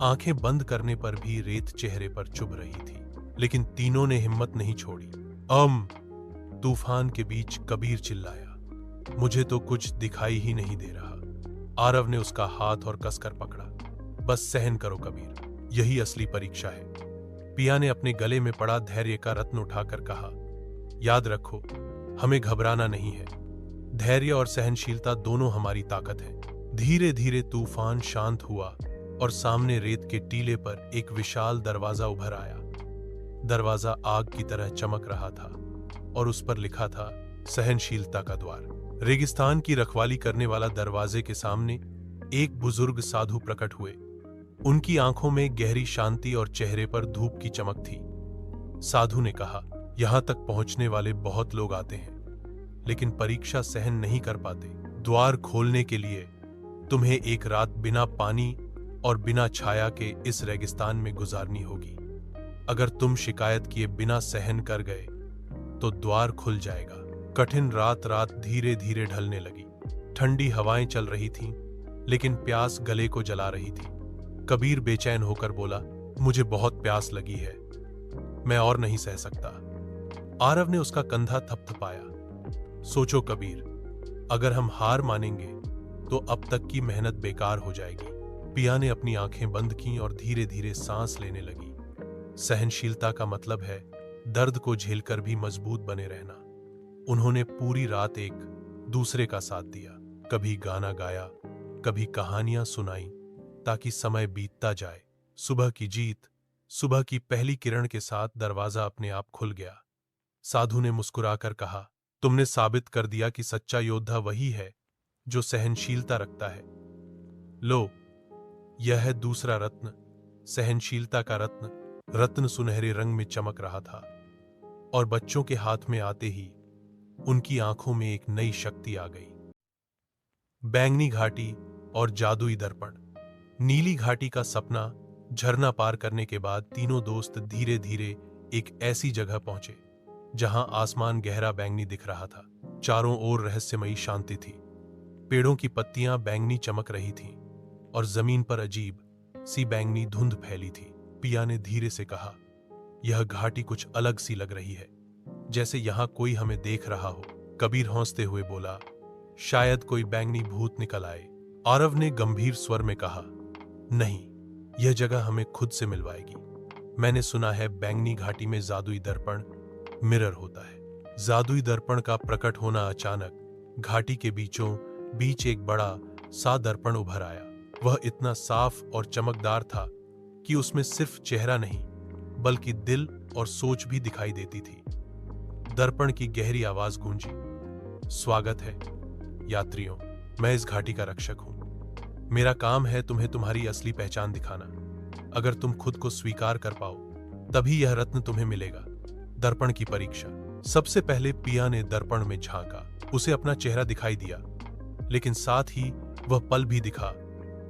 आंखें बंद करने पर भी रेत चेहरे पर चुभ रही थी, लेकिन तीनों ने हिम्मत नहीं छोड़ी। तूफान के बीच कबीर चिल्लाया, मुझे तो कुछ दिखाई ही नहीं दे रहा। आरव ने उसका हाथ और कसकर पकड़ा। बस सहन करो कबीर, यही असली परीक्षा है। पिया ने अपने गले में पड़ा धैर्य का रत्न उठाकर कहा, याद रखो, हमें घबराना नहीं है। धैर्य और सहनशीलता दोनों हमारी ताकत है। धीरे धीरे तूफान शांत हुआ और सामने रेत के टीले पर एक विशाल दरवाजा उभर आया। दरवाजा आग की तरह चमक रहा था और उस पर लिखा था, सहनशीलता का द्वार। रेगिस्तान की रखवाली करने वाला दरवाजे के सामने एक बुजुर्ग साधु प्रकट हुए। उनकी आंखों में गहरी शांति और चेहरे पर धूप की चमक थी। साधु ने कहा, यहां तक पहुंचने वाले बहुत लोग आते हैं, लेकिन परीक्षा सहन नहीं कर पाते। द्वार खोलने के लिए तुम्हें एक रात बिना पानी और बिना छाया के इस रेगिस्तान में गुजारनी होगी। अगर तुम शिकायत किए बिना सहन कर गए तो द्वार खुल जाएगा। कठिन रात धीरे धीरे ढलने लगी। ठंडी हवाएं चल रही थीं, लेकिन प्यास गले को जला रही थी। कबीर बेचैन होकर बोला, मुझे बहुत प्यास लगी है, मैं और नहीं सह सकता। आरव ने उसका कंधा थपथपाया। सोचो कबीर, अगर हम हार मानेंगे तो अब तक की मेहनत बेकार हो जाएगी। पिया ने अपनी आंखें बंद की और धीरे धीरे सांस लेने लगी। सहनशीलता का मतलब है दर्द को झेलकर भी मजबूत बने रहना। उन्होंने पूरी रात एक दूसरे का साथ दिया, कभी गाना गाया, कभी कहानियां सुनाई, ताकि समय बीतता जाए। सुबह की जीत, सुबह की पहली किरण के साथ दरवाजा अपने आप खुल गया। साधु ने मुस्कुराकर कहा, तुमने साबित कर दिया कि सच्चा योद्धा वही है जो सहनशीलता रखता है। लो, यह है दूसरा रत्न, सहनशीलता का रत्न। रत्न सुनहरे रंग में चमक रहा था और बच्चों के हाथ में आते ही उनकी आंखों में एक नई शक्ति आ गई। बैंगनी घाटी और जादुई दर्पण। नीली घाटी का सपना झरना पार करने के बाद तीनों दोस्त धीरे धीरे एक ऐसी जगह पहुंचे जहां आसमान गहरा बैंगनी दिख रहा था। चारों ओर रहस्यमयी शांति थी। पेड़ों की पत्तियां बैंगनी चमक रही थीं और जमीन पर अजीब सी बैंगनी धुंध फैली थी। पिया ने धीरे से कहा, यह घाटी कुछ अलग सी लग रही है, जैसे यहां कोई हमें देख रहा हो। कबीर हंसते हुए बोला, शायद कोई बैंगनी भूत निकल आए। आरव ने गंभीर स्वर में कहा, नहीं, यह जगह हमें खुद से मिलवाएगी। मैंने सुना है बैंगनी घाटी में जादुई दर्पण मिरर होता है। जादुई दर्पण का प्रकट होना अचानक घाटी के बीचों बीच एक बड़ा सा दर्पण उभर आया। वह इतना साफ और चमकदार था कि उसमें सिर्फ चेहरा नहीं बल्कि दिल और सोच भी दिखाई देती थी। दर्पण की गहरी आवाज गूंजी, स्वागत है यात्रियों, मैं इस घाटी का रक्षक हूं। मेरा काम है तुम्हें तुम्हारी असली पहचान दिखाना। अगर तुम खुद को स्वीकार कर पाओ तभी यह रत्न तुम्हें मिलेगा। दर्पण की परीक्षा। सबसे पहले पिया ने दर्पण में झांका। उसे अपना चेहरा दिखाई दिया, लेकिन साथ ही वह पल भी दिखा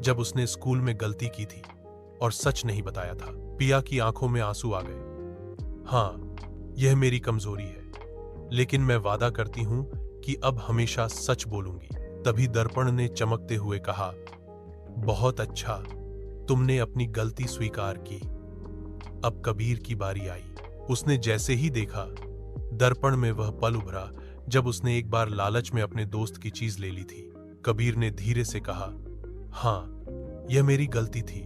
जब उसने स्कूल में गलती की थी और सच नहीं बताया था। पिया की आंखों में आंसू आ गए। हाँ, यह मेरी कमजोरी है, लेकिन मैं वादा करती हूं कि अब हमेशा सच बोलूंगी। तभी दर्पण ने चमकते हुए कहा, बहुत अच्छा, तुमने अपनी गलती स्वीकार की। अब कबीर की बारी आई। उसने जैसे ही देखा, दर्पण में वह पल उभरा जब उसने एक बार लालच में अपने दोस्त की चीज ले ली थी। कबीर ने धीरे से कहा, हाँ, यह मेरी गलती थी।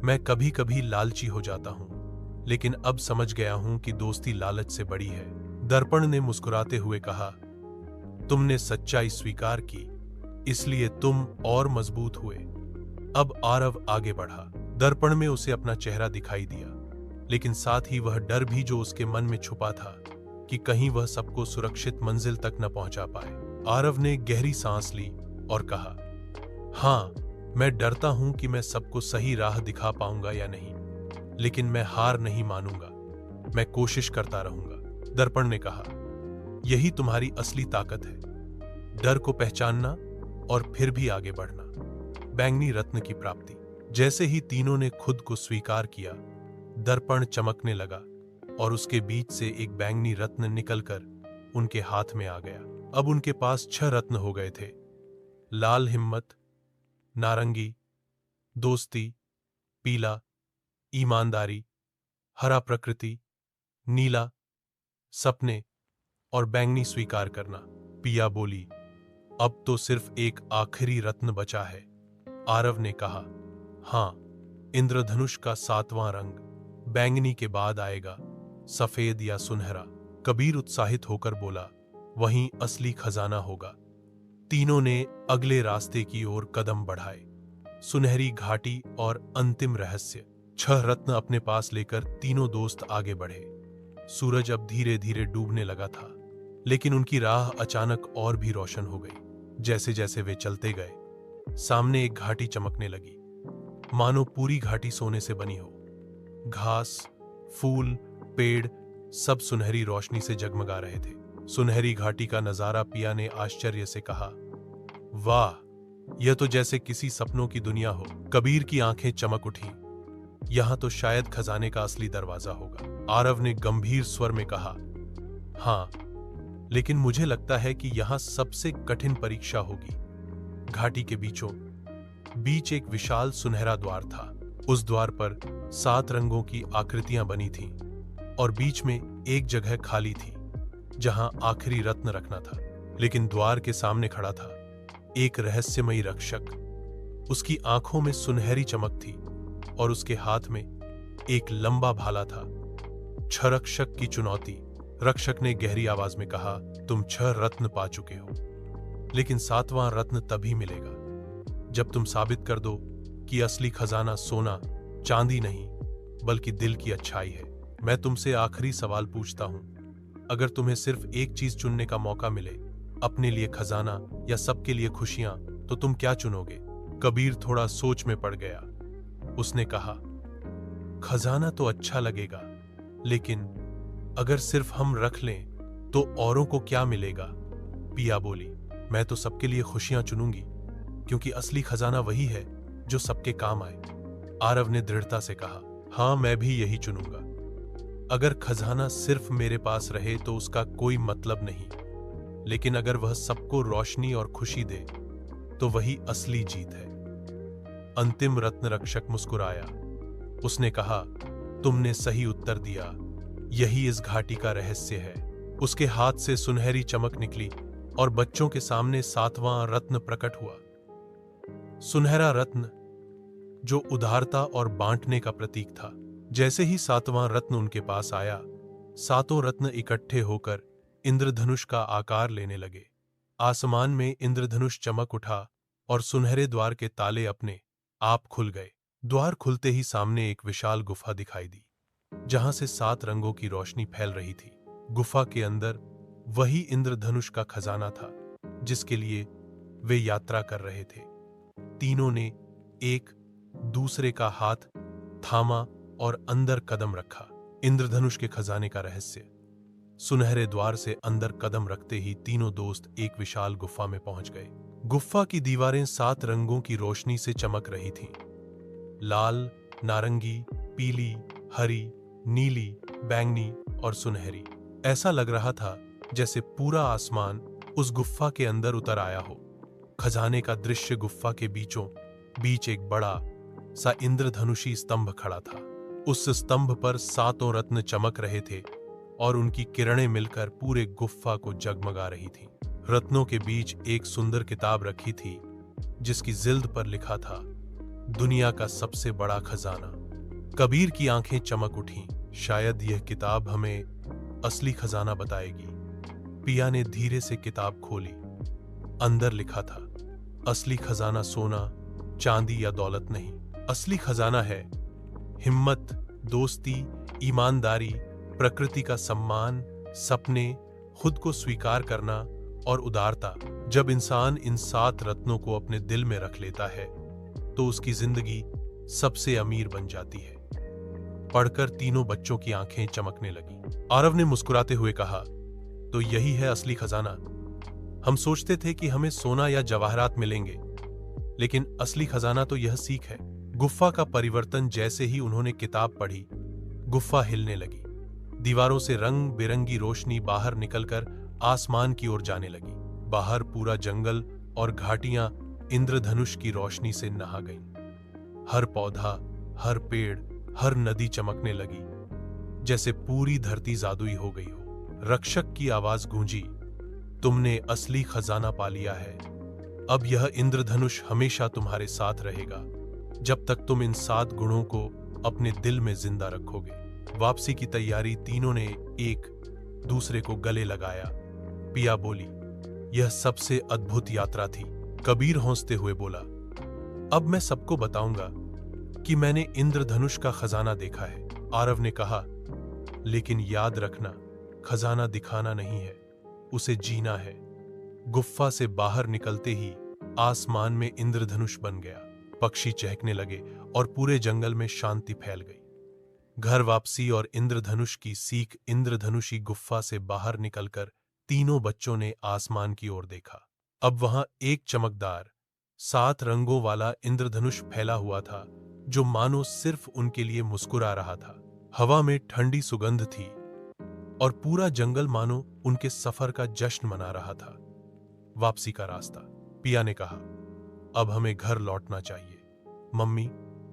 मैं कभी कभी लालची हो जाता हूं, लेकिन अब समझ गया हूं कि दोस्ती लालच से बड़ी है। दर्पण ने मुस्कुराते हुए कहा, तुमने सच्चाई स्वीकार की, इसलिए तुम और मजबूत हुए। अब आरव आगे बढ़ा। दर्पण में उसे अपना चेहरा दिखाई दिया, लेकिन साथ ही वह डर भी जो उसके मन में छुपा था कि कहीं वह सबको सुरक्षित मंजिल तक न पहुंचा पाए। आरव ने गहरी सांस ली और कहा, हाँ, मैं डरता हूं कि मैं सबको सही राह दिखा पाऊंगा या नहीं, लेकिन मैं हार नहीं मानूंगा। मैं कोशिश करता रहूंगा। दर्पण ने कहा, यही तुम्हारी असली ताकत है, डर को पहचानना और फिर भी आगे बढ़ना। बैंगनी रत्न की प्राप्ति। जैसे ही तीनों ने खुद को स्वीकार किया, दर्पण चमकने लगा और उसके बीच से एक बैंगनी रत्न निकलकर उनके हाथ में आ गया। अब उनके पास 6 रत्न हो गए थे। लाल हिम्मत, नारंगी दोस्ती, पीला ईमानदारी, हरा प्रकृति, नीला सपने और बैंगनी स्वीकार करना। पिया बोली, अब तो सिर्फ एक आखिरी रत्न बचा है। आरव ने कहा, हाँ, इंद्रधनुष का 7वां रंग, बैंगनी के बाद आएगा सफेद या सुनहरा। कबीर उत्साहित होकर बोला, वहीं असली खजाना होगा। तीनों ने अगले रास्ते की ओर कदम बढ़ाए। सुनहरी घाटी और अंतिम रहस्य। 6 रत्न अपने पास लेकर तीनों दोस्त आगे बढ़े। सूरज अब धीरे धीरे डूबने लगा था, लेकिन उनकी राह अचानक और भी रोशन हो गई। जैसे जैसे वे चलते गए, सामने एक घाटी चमकने लगी, मानो पूरी घाटी सोने से बनी हो। घास, फूल, पेड़ सब सुनहरी रोशनी से जगमगा रहे थे। सुनहरी घाटी का नजारा पिया ने आश्चर्य से कहा, वाह, यह तो जैसे किसी सपनों की दुनिया हो। कबीर की आंखें चमक उठी, यहां तो शायद खजाने का असली दरवाजा होगा। आरव ने गंभीर स्वर में कहा, हाँ, लेकिन मुझे लगता है कि यहां सबसे कठिन परीक्षा होगी। घाटी के बीचों बीच एक विशाल सुनहरा द्वार था। उस द्वार पर 7 रंगों की आकृतियां बनी थीं और बीच में एक जगह खाली थी जहां आखिरी रत्न रखना था। लेकिन द्वार के सामने खड़ा था एक रहस्यमयी रक्षक। उसकी आंखों में सुनहरी चमक थी और उसके हाथ में एक लंबा भाला था। छह रक्षक की चुनौती। रक्षक ने गहरी आवाज में कहा, तुम 6 रत्न पा चुके हो, लेकिन 7वां रत्न तभी मिलेगा जब तुम साबित कर दो कि असली खजाना सोना चांदी नहीं बल्कि दिल की अच्छाई है। मैं तुमसे आखिरी सवाल पूछता हूं, अगर तुम्हें सिर्फ एक चीज चुनने का मौका मिले, अपने लिए खजाना या सबके लिए खुशियां, तो तुम क्या चुनोगे? कबीर थोड़ा सोच में पड़ गया। उसने कहा, खजाना तो अच्छा लगेगा, लेकिन अगर सिर्फ हम रख लें तो औरों को क्या मिलेगा? पिया बोली, मैं तो सबके लिए खुशियां चुनूंगी, क्योंकि असली खजाना वही है जो सबके काम आए। आरव ने दृढ़ता से कहा, हां, मैं भी यही चुनूंगा। अगर खजाना सिर्फ मेरे पास रहे तो उसका कोई मतलब नहीं, लेकिन अगर वह सबको रोशनी और खुशी दे तो वही असली जीत है। अंतिम रत्न रक्षक मुस्कुराया। उसने कहा, तुमने सही उत्तर दिया, यही इस घाटी का रहस्य है। उसके हाथ से सुनहरी चमक निकली और बच्चों के सामने 7वां रत्न प्रकट हुआ। सुनहरा रत्न जो उदारता और बांटने का प्रतीक था। जैसे ही 7वां रत्न उनके पास आया, 7 रत्न इकट्ठे होकर इंद्रधनुष का आकार लेने लगे। आसमान में इंद्रधनुष चमक उठा और सुनहरे द्वार के ताले अपने आप खुल गए। द्वार खुलते ही सामने एक विशाल गुफा दिखाई दी, जहां से 7 रंगों की रोशनी फैल रही थी। गुफा के अंदर वही इंद्रधनुष का खजाना था जिसके लिए वे यात्रा कर रहे थे। तीनों ने एक दूसरे का हाथ थामा और अंदर कदम रखा। इंद्रधनुष के खजाने का रहस्य। सुनहरे द्वार से अंदर कदम रखते ही तीनों दोस्त एक विशाल गुफा में पहुंच गए। गुफा की दीवारें 7 रंगों की रोशनी से चमक रही थीं। लाल, नारंगी, पीली, हरी, नीली, बैंगनी और सुनहरी। ऐसा लग रहा था जैसे पूरा आसमान उस गुफा के अंदर उतर आया हो। खजाने का दृश्य गुफा के बीचों बीच एक बड़ा सा इंद्रधनुषी स्तंभ खड़ा था। उस स्तंभ पर 7 रत्न चमक रहे थे और उनकी किरणें मिलकर पूरे गुफा को जगमगा रही थीं। रत्नों के बीच एक सुंदर किताब रखी थी जिसकी जिल्द पर लिखा था, दुनिया का सबसे बड़ा खजाना। कबीर की आंखें चमक उठीं। शायद यह किताब हमें असली खजाना बताएगी। पिया ने धीरे से किताब खोली। अंदर लिखा था, असली खजाना सोना, चांदी या दौलत नहीं। असली खजाना है हिम्मत, दोस्ती, ईमानदारी, प्रकृति का सम्मान, सपने, खुद को स्वीकार करना और उदारता। जब इंसान इन 7 रत्नों को अपने दिल में रख लेता है तो उसकी जिंदगी सबसे अमीर बन जाती है। पढ़कर तीनों बच्चों की आंखें चमकने लगी। आरव ने मुस्कुराते हुए कहा, तो यही है असली खजाना। हम सोचते थे कि हमें सोना या जवाहरात मिलेंगे, लेकिन असली खजाना तो यह सीख है। गुफा का परिवर्तन। जैसे ही उन्होंने किताब पढ़ी, गुफा हिलने लगी। दीवारों से रंग बिरंगी रोशनी बाहर निकलकर आसमान की ओर जाने लगी। बाहर पूरा जंगल और घाटियां इंद्रधनुष की रोशनी से नहा गईं। हर पौधा, हर पेड़, हर नदी चमकने लगी, जैसे पूरी धरती जादुई हो गई हो। रक्षक की आवाज गूंजी, तुमने असली खजाना पा लिया है। अब यह इंद्रधनुष हमेशा तुम्हारे साथ रहेगा, जब तक तुम इन 7 गुणों को अपने दिल में जिंदा रखोगे। वापसी की तैयारी। तीनों ने एक दूसरे को गले लगाया। पिया बोली, यह सबसे अद्भुत यात्रा थी। कबीर हंसते हुए बोला, अब मैं सबको बताऊंगा कि मैंने इंद्रधनुष का खजाना देखा है। आरव ने कहा, लेकिन याद रखना, खजाना दिखाना नहीं है, उसे जीना है। गुफा से बाहर निकलते ही आसमान में इंद्रधनुष बन गया। पक्षी चहकने लगे और पूरे जंगल में शांति फैल गई। घर वापसी और इंद्रधनुष की सीख। इंद्रधनुषी गुफा से बाहर निकलकर तीनों बच्चों ने आसमान की ओर देखा। अब वहां एक चमकदार 7 रंगों वाला इंद्रधनुष फैला हुआ था, जो मानो सिर्फ उनके लिए मुस्कुरा रहा था। हवा में ठंडी सुगंध थी और पूरा जंगल मानो उनके सफर का जश्न मना रहा था। वापसी का रास्ता। पिया ने कहा, अब हमें घर लौटना चाहिए। मम्मी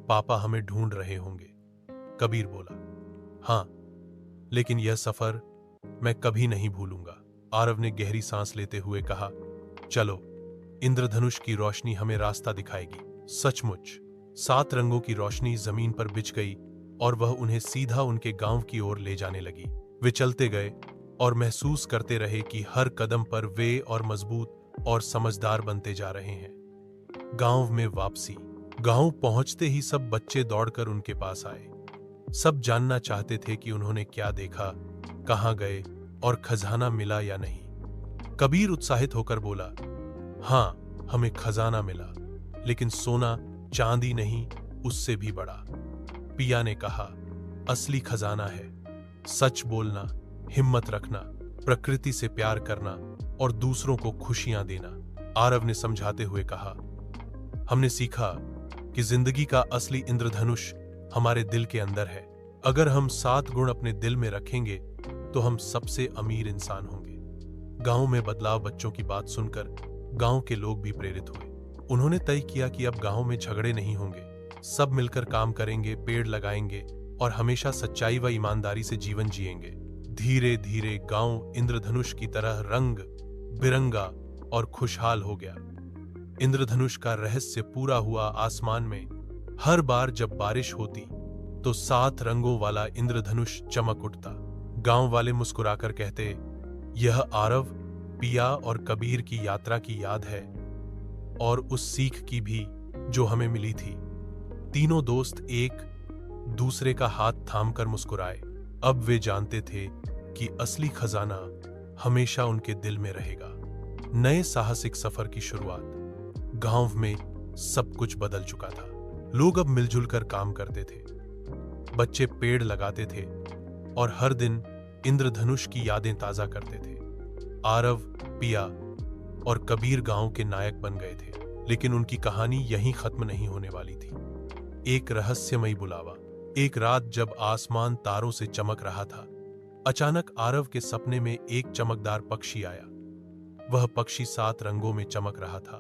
पापा हमें ढूंढ रहे होंगे। कबीर बोला, हां, लेकिन यह सफर मैं कभी नहीं भूलूंगा। आरव ने गहरी सांस लेते हुए कहा, चलो, इंद्रधनुष की रोशनी हमें रास्ता दिखाएगी। सचमुच 7 रंगों की रोशनी जमीन पर बिछ गई और वह उन्हें सीधा उनके गांव की ओर ले जाने लगी। वे चलते गए और महसूस करते रहे कि हर कदम पर वे और मजबूत और समझदार बनते जा रहे हैं। गांव में वापसी। गांव पहुंचते ही सब बच्चे दौड़कर उनके पास आए। सब जानना चाहते थे कि उन्होंने क्या देखा, कहां गए और खजाना मिला या नहीं। कबीर उत्साहित होकर बोला, हां, हमें खजाना मिला, लेकिन सोना चांदी नहीं, उससे भी बड़ा। पिया ने कहा, असली खजाना है सच बोलना, हिम्मत रखना, प्रकृति से प्यार करना और दूसरों को खुशियां देना। आरव ने समझाते हुए कहा, हमने सीखा कि जिंदगी का असली इंद्रधनुष हमारे दिल के अंदर है। अगर हम 7 गुण अपने दिल में रखेंगे तो हम सबसे अमीर इंसान होंगे। गांव में बदलाव। बच्चों की बात सुनकर गांव के लोग भी प्रेरित हुए। उन्होंने तय किया कि अब गांव में झगड़े नहीं होंगे, सब मिलकर काम करेंगे, पेड़ लगाएंगे और हमेशा सच्चाई व ईमानदारी से जीवन जिएंगे। धीरे धीरे गांव इंद्रधनुष की तरह रंग बिरंगा और खुशहाल हो गया। इंद्रधनुष का रहस्य पूरा हुआ। आसमान में हर बार जब बारिश होती तो 7 रंगों वाला इंद्रधनुष चमक उठता। गांव वाले मुस्कुराकर कहते, यह आरव, पिया और कबीर की यात्रा की याद है और उस सीख की भी जो हमें मिली थी। तीनों दोस्त एक दूसरे का हाथ थामकर मुस्कुराए। अब वे जानते थे कि असली खजाना हमेशा उनके दिल में रहेगा। नए साहसिक सफर की शुरुआत। गांव में सब कुछ बदल चुका था। लोग अब मिलजुल कर काम करते थे, बच्चे पेड़ लगाते थे और हर दिन इंद्रधनुष की यादें ताजा करते थे। आरव, पिया और कबीर गांव के नायक बन गए थे, लेकिन उनकी कहानी यहीं खत्म नहीं होने वाली थी। एक रहस्यमयी बुलावा। एक रात जब आसमान तारों से चमक रहा था, अचानक आरव के सपने में एक चमकदार पक्षी आया। वह पक्षी 7 रंगों में चमक रहा था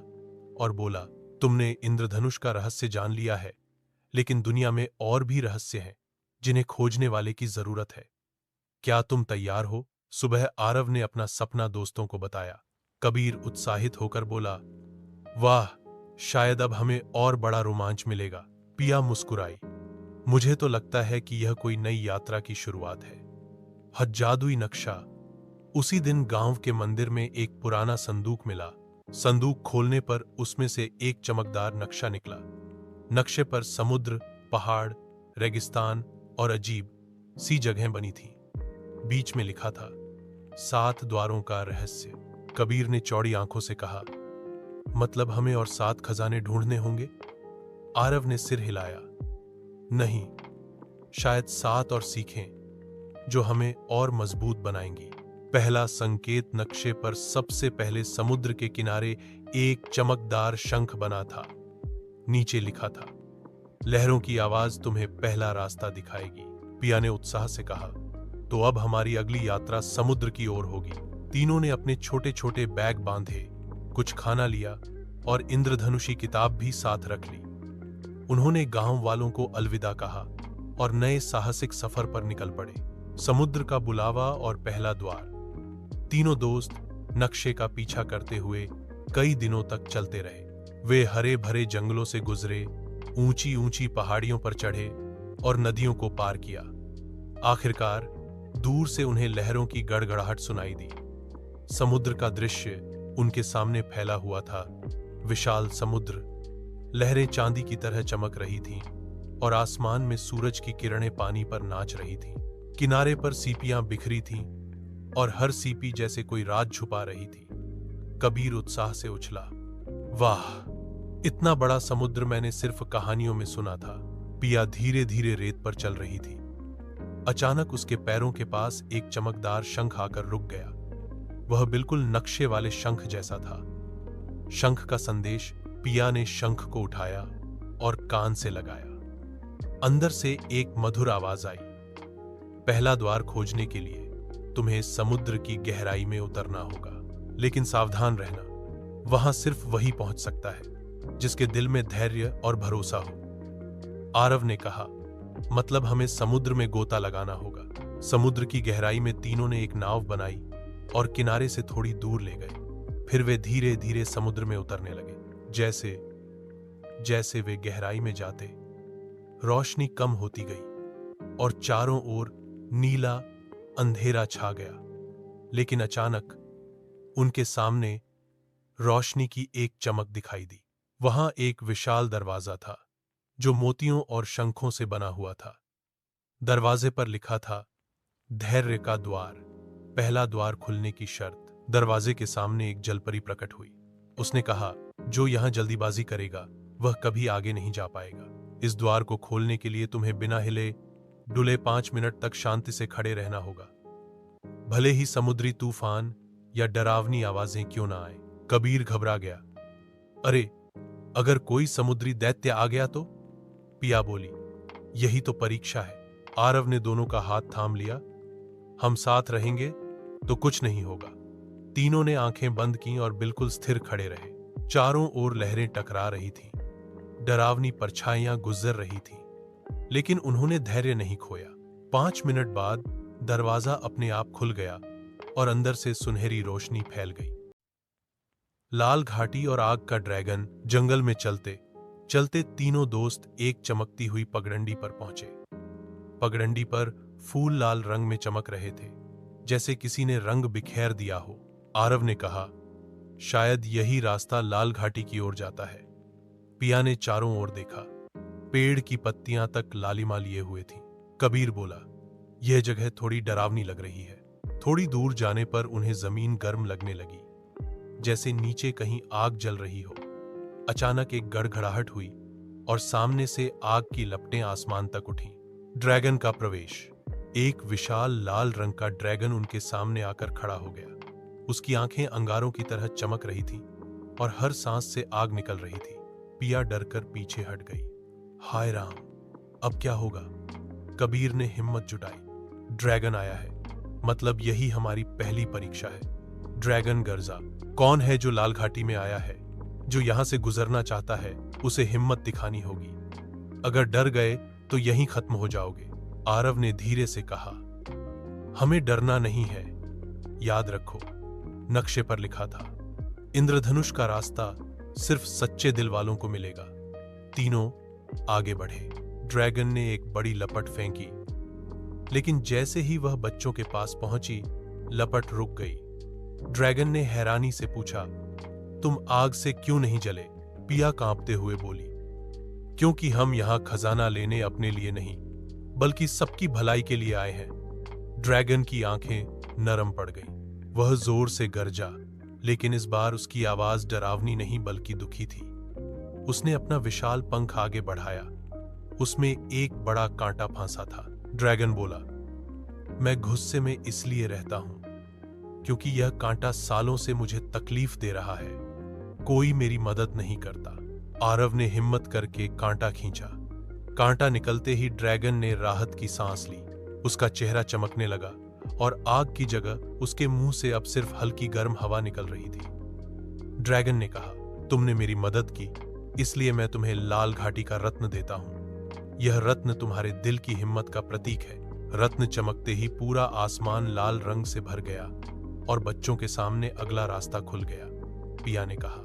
और बोला, तुमने इंद्रधनुष का रहस्य जान लिया है, लेकिन दुनिया में और भी रहस्य हैं जिन्हें खोजने वाले की जरूरत है। क्या तुम तैयार हो? सुबह आरव ने अपना सपना दोस्तों को बताया। कबीर उत्साहित होकर बोला, वाह, शायद अब हमें और बड़ा रोमांच मिलेगा। पिया मुस्कुराई, मुझे तो लगता है कि यह कोई नई यात्रा की शुरुआत है। जादुई नक्शा। उसी दिन गांव के मंदिर में एक पुराना संदूक मिला। संदूक खोलने पर उसमें से एक चमकदार नक्शा निकला। नक्शे पर समुद्र, पहाड़, रेगिस्तान और अजीब सी जगहें बनी थीं। बीच में लिखा था, 7 द्वारों का रहस्य। कबीर ने चौड़ी आंखों से कहा, मतलब हमें और 7 खजाने ढूंढने होंगे? आरव ने सिर हिलाया, नहीं, शायद 7 और सीखें जो हमें और मजबूत बनाएंगी। पहला संकेत। नक्शे पर सबसे पहले समुद्र के किनारे एक चमकदार शंख बना था। नीचे लिखा था, लहरों की आवाज तुम्हें पहला रास्ता दिखाएगी। पिया ने उत्साह से कहा, तो अब हमारी अगली यात्रा समुद्र की ओर होगी। तीनों ने अपने छोटे छोटे बैग बांधे, कुछ खाना लिया और इंद्रधनुषी किताब भी साथ रख ली। उन्होंने गांव वालों को अलविदा कहा और नए साहसिक सफर पर निकल पड़े। समुद्र का बुलावा और पहला द्वार। तीनों दोस्त नक्शे का पीछा करते हुए कई दिनों तक चलते रहे। वे हरे भरे जंगलों से गुजरे, ऊंची ऊंची पहाड़ियों पर चढ़े और नदियों को पार किया। आखिरकार दूर से उन्हें लहरों की गड़गड़ाहट सुनाई दी। समुद्र का दृश्य उनके सामने फैला हुआ था। विशाल समुद्र, लहरें चांदी की तरह चमक रही थीं और आसमान में सूरज की किरणें पानी पर नाच रही थीं। किनारे पर सीपियां बिखरी थीं और हर सीपी जैसे कोई राज छुपा रही थी। कबीर उत्साह से उछला, वाह, इतना बड़ा समुद्र मैंने सिर्फ कहानियों में सुना था। पिया धीरे धीरे रेत पर चल रही थी। अचानक उसके पैरों के पास एक चमकदार शंख आकर रुक गया। वह बिल्कुल नक्शे वाले शंख जैसा था। शंख का संदेश। पिया ने शंख को उठाया और कान से लगाया। अंदर से एक मधुर आवाज आई, पहला द्वार खोजने के लिए तुम्हें समुद्र की गहराई में उतरना होगा, लेकिन सावधान रहना, वहां सिर्फ वही पहुंच सकता है जिसके दिल में धैर्य और भरोसा हो। आरव ने कहा, मतलब हमें समुद्र में गोता लगाना होगा। समुद्र की गहराई में तीनों ने एक नाव बनाई और किनारे से थोड़ी दूर ले गए। फिर वे धीरे धीरे समुद्र में उतरने लगे। जैसे जैसे वे गहराई में जाते, रोशनी कम होती गई और चारों ओर नीला अंधेरा छा गया। लेकिन अचानक उनके सामने रोशनी की एक चमक दिखाई दी। वहां एक विशाल दरवाजा था जो मोतियों और शंखों से बना हुआ था। दरवाजे पर लिखा था, धैर्य का द्वार, पहला द्वार खुलने की शर्त। दरवाजे के सामने एक जलपरी प्रकट हुई। उसने कहा, जो यहां जल्दीबाजी करेगा वह कभी आगे नहीं जा पाएगा। इस द्वार को खोलने के लिए तुम्हें बिना हिले डुले 5 मिनट तक शांति से खड़े रहना होगा, भले ही समुद्री तूफान या डरावनी आवाजें क्यों ना आए। कबीर घबरा गया। अरे, अगर कोई समुद्री दैत्य आ गया तो? पिया बोली, यही तो परीक्षा है। आरव ने दोनों का हाथ थाम लिया। हम साथ रहेंगे तो कुछ नहीं होगा। तीनों ने आंखें बंद की और बिल्कुल स्थिर खड़े रहे। चारों ओर लहरें टकरा रही थीं, डरावनी परछाइयां गुजर रही थीं, लेकिन उन्होंने धैर्य नहीं खोया। 5 मिनट बाद दरवाजा अपने आप खुल गया और अंदर से सुनहरी रोशनी फैल गई। लाल घाटी और आग का ड्रैगन जंगल में चलते चलते तीनों दोस्त एक चमकती हुई पगडंडी पर पहुंचे। पगडंडी पर फूल लाल रंग में चमक रहे थे, जैसे किसी ने रंग बिखेर दिया हो। आरव ने कहा, शायद यही रास्ता लाल घाटी की ओर जाता है। पिया ने चारों ओर देखा। पेड़ की पत्तियां तक लालिमा लिए हुए थीं। कबीर बोला, यह जगह थोड़ी डरावनी लग रही है। थोड़ी दूर जाने पर उन्हें जमीन गर्म लगने लगी, जैसे नीचे कहीं आग जल रही हो। अचानक एक गड़गड़ाहट हुई और सामने से आग की लपटें आसमान तक उठीं। ड्रैगन का प्रवेश। एक विशाल लाल रंग का ड्रैगन उनके सामने आकर खड़ा हो गया। उसकी आंखें अंगारों की तरह चमक रही थीं और हर सांस से आग निकल रही थी। पिया डरकर पीछे हट गई। हाय राम, अब क्या होगा? कबीर ने हिम्मत जुटाई। ड्रैगन आया है, मतलब यही हमारी पहली परीक्षा है। ड्रैगन गर्जा, कौन है जो लाल घाटी में आया है? जो यहां से गुजरना चाहता है उसे हिम्मत दिखानी होगी। अगर डर गए तो यहीं खत्म हो जाओगे। आरव ने धीरे से कहा, हमें डरना नहीं है। याद रखो, नक्शे पर लिखा था, इंद्रधनुष का रास्ता सिर्फ सच्चे दिल वालों को मिलेगा। तीनों आगे बढ़े। ड्रैगन ने एक बड़ी लपट फेंकी, लेकिन जैसे ही वह बच्चों के पास पहुंची, लपट रुक गई। ड्रैगन ने हैरानी से पूछा, तुम आग से क्यों नहीं जले? पिया कांपते हुए बोली, क्योंकि हम यहां खजाना लेने अपने लिए नहीं, बल्कि सबकी भलाई के लिए आए हैं। ड्रैगन की आंखें नरम पड़ गईं। वह जोर से गरजा, लेकिन इस बार उसकी आवाज डरावनी नहीं बल्कि दुखी थी। उसने अपना विशाल पंख आगे बढ़ाया। उसमें एक बड़ा कांटा फंसा था। ड्रैगन बोला, मैं गुस्से में इसलिए रहता हूं क्योंकि यह कांटा सालों से मुझे तकलीफ दे रहा है। कोई मेरी मदद नहीं करता। आरव ने हिम्मत करके कांटा खींचा। कांटा निकलते ही ड्रैगन ने राहत की सांस ली। उसका चेहरा चमकने लगा और आग की जगह उसके मुंह से अब सिर्फ हल्की गर्म हवा निकल रही थी। ड्रैगन ने कहा, तुमने मेरी मदद की, इसलिए मैं तुम्हें लाल घाटी का रत्न देता हूं। यह रत्न तुम्हारे दिल की हिम्मत का प्रतीक है। रत्न चमकते ही पूरा आसमान लाल रंग से भर गया और बच्चों के सामने अगला रास्ता खुल गया। पिया ने कहा,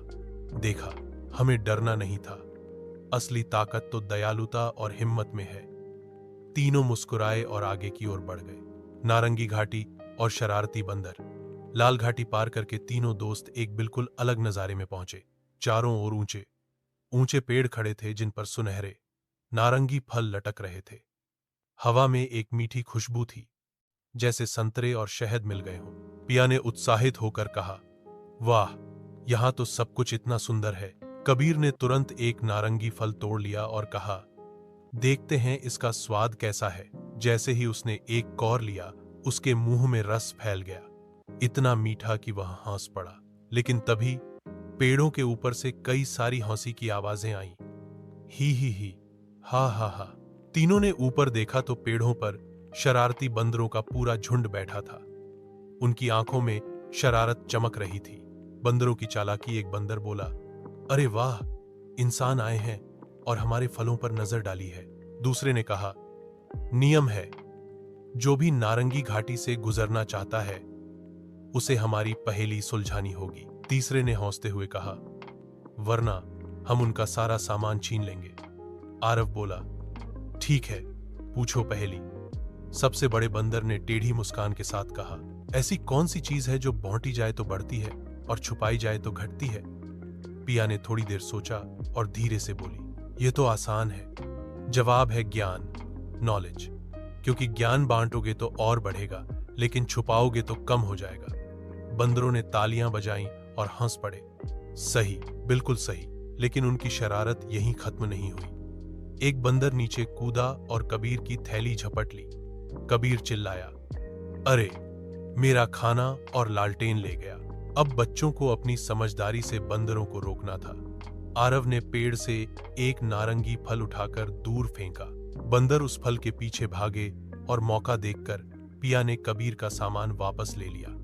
देखा, हमें डरना नहीं था। असली ताकत तो दयालुता और हिम्मत में है। तीनों मुस्कुराए और आगे की ओर बढ़ गए। नारंगी घाटी और शरारती बंदर। लाल घाटी पार करके तीनों दोस्त एक बिल्कुल अलग नजारे में पहुंचे। चारों ओर ऊंचे ऊंचे पेड़ खड़े थे जिन पर सुनहरे नारंगी फल लटक रहे थे। हवा में एक मीठी खुशबू थी, जैसे संतरे और शहद मिल गए हों। पिया ने उत्साहित होकर कहा, वाह, यहां तो सब कुछ इतना सुंदर है। कबीर ने तुरंत एक नारंगी फल तोड़ लिया और कहा, देखते हैं इसका स्वाद कैसा है। जैसे ही उसने एक कौर लिया, उसके मुंह में रस फैल गया, इतना मीठा कि वह हंस पड़ा। लेकिन तभी पेड़ों के ऊपर से कई सारी हंसी की आवाजें आईं। ही, हा हा हा। तीनों ने ऊपर देखा तो पेड़ों पर शरारती बंदरों का पूरा झुंड बैठा था। उनकी आंखों में शरारत चमक रही थी। बंदरों की चालाकी। एक बंदर बोला, अरे वाह, इंसान आए हैं और हमारे फलों पर नजर डाली है। दूसरे ने कहा, नियम है, जो भी नारंगी घाटी से गुजरना चाहता है उसे हमारी पहेली सुलझानी होगी। तीसरे ने हंसते हुए कहा, वरना हम उनका सारा सामान छीन लेंगे। आरव बोला, ठीक है, पूछो पहेली। सबसे बड़े बंदर ने टेढ़ी मुस्कान के साथ कहा, ऐसी कौन सी चीज है जो बांटी जाए तो बढ़ती है और छुपाई जाए तो घटती है? पिया ने थोड़ी देर सोचा और धीरे से बोली, यह तो आसान है। जवाब है ज्ञान, नॉलेज। क्योंकि ज्ञान बांटोगे तो और बढ़ेगा, लेकिन छुपाओगे तो कम हो जाएगा। बंदरों ने तालियां बजाईं और हंस पड़े। सही, बिल्कुल सही। लेकिन उनकी शरारत यहीं खत्म नहीं हुई। एक बंदर नीचे कूदा और कबीर की थैली झपट ली। कबीर चिल्लाया, अरे, मेरा खाना और लालटेन ले गया। अब बच्चों को अपनी समझदारी से बंदरों को रोकना था। आरव ने पेड़ से एक नारंगी फल उठाकर दूर फेंका। बंदर उस फल के पीछे भागे और मौका देखकर पिया ने कबीर का सामान वापस ले लिया।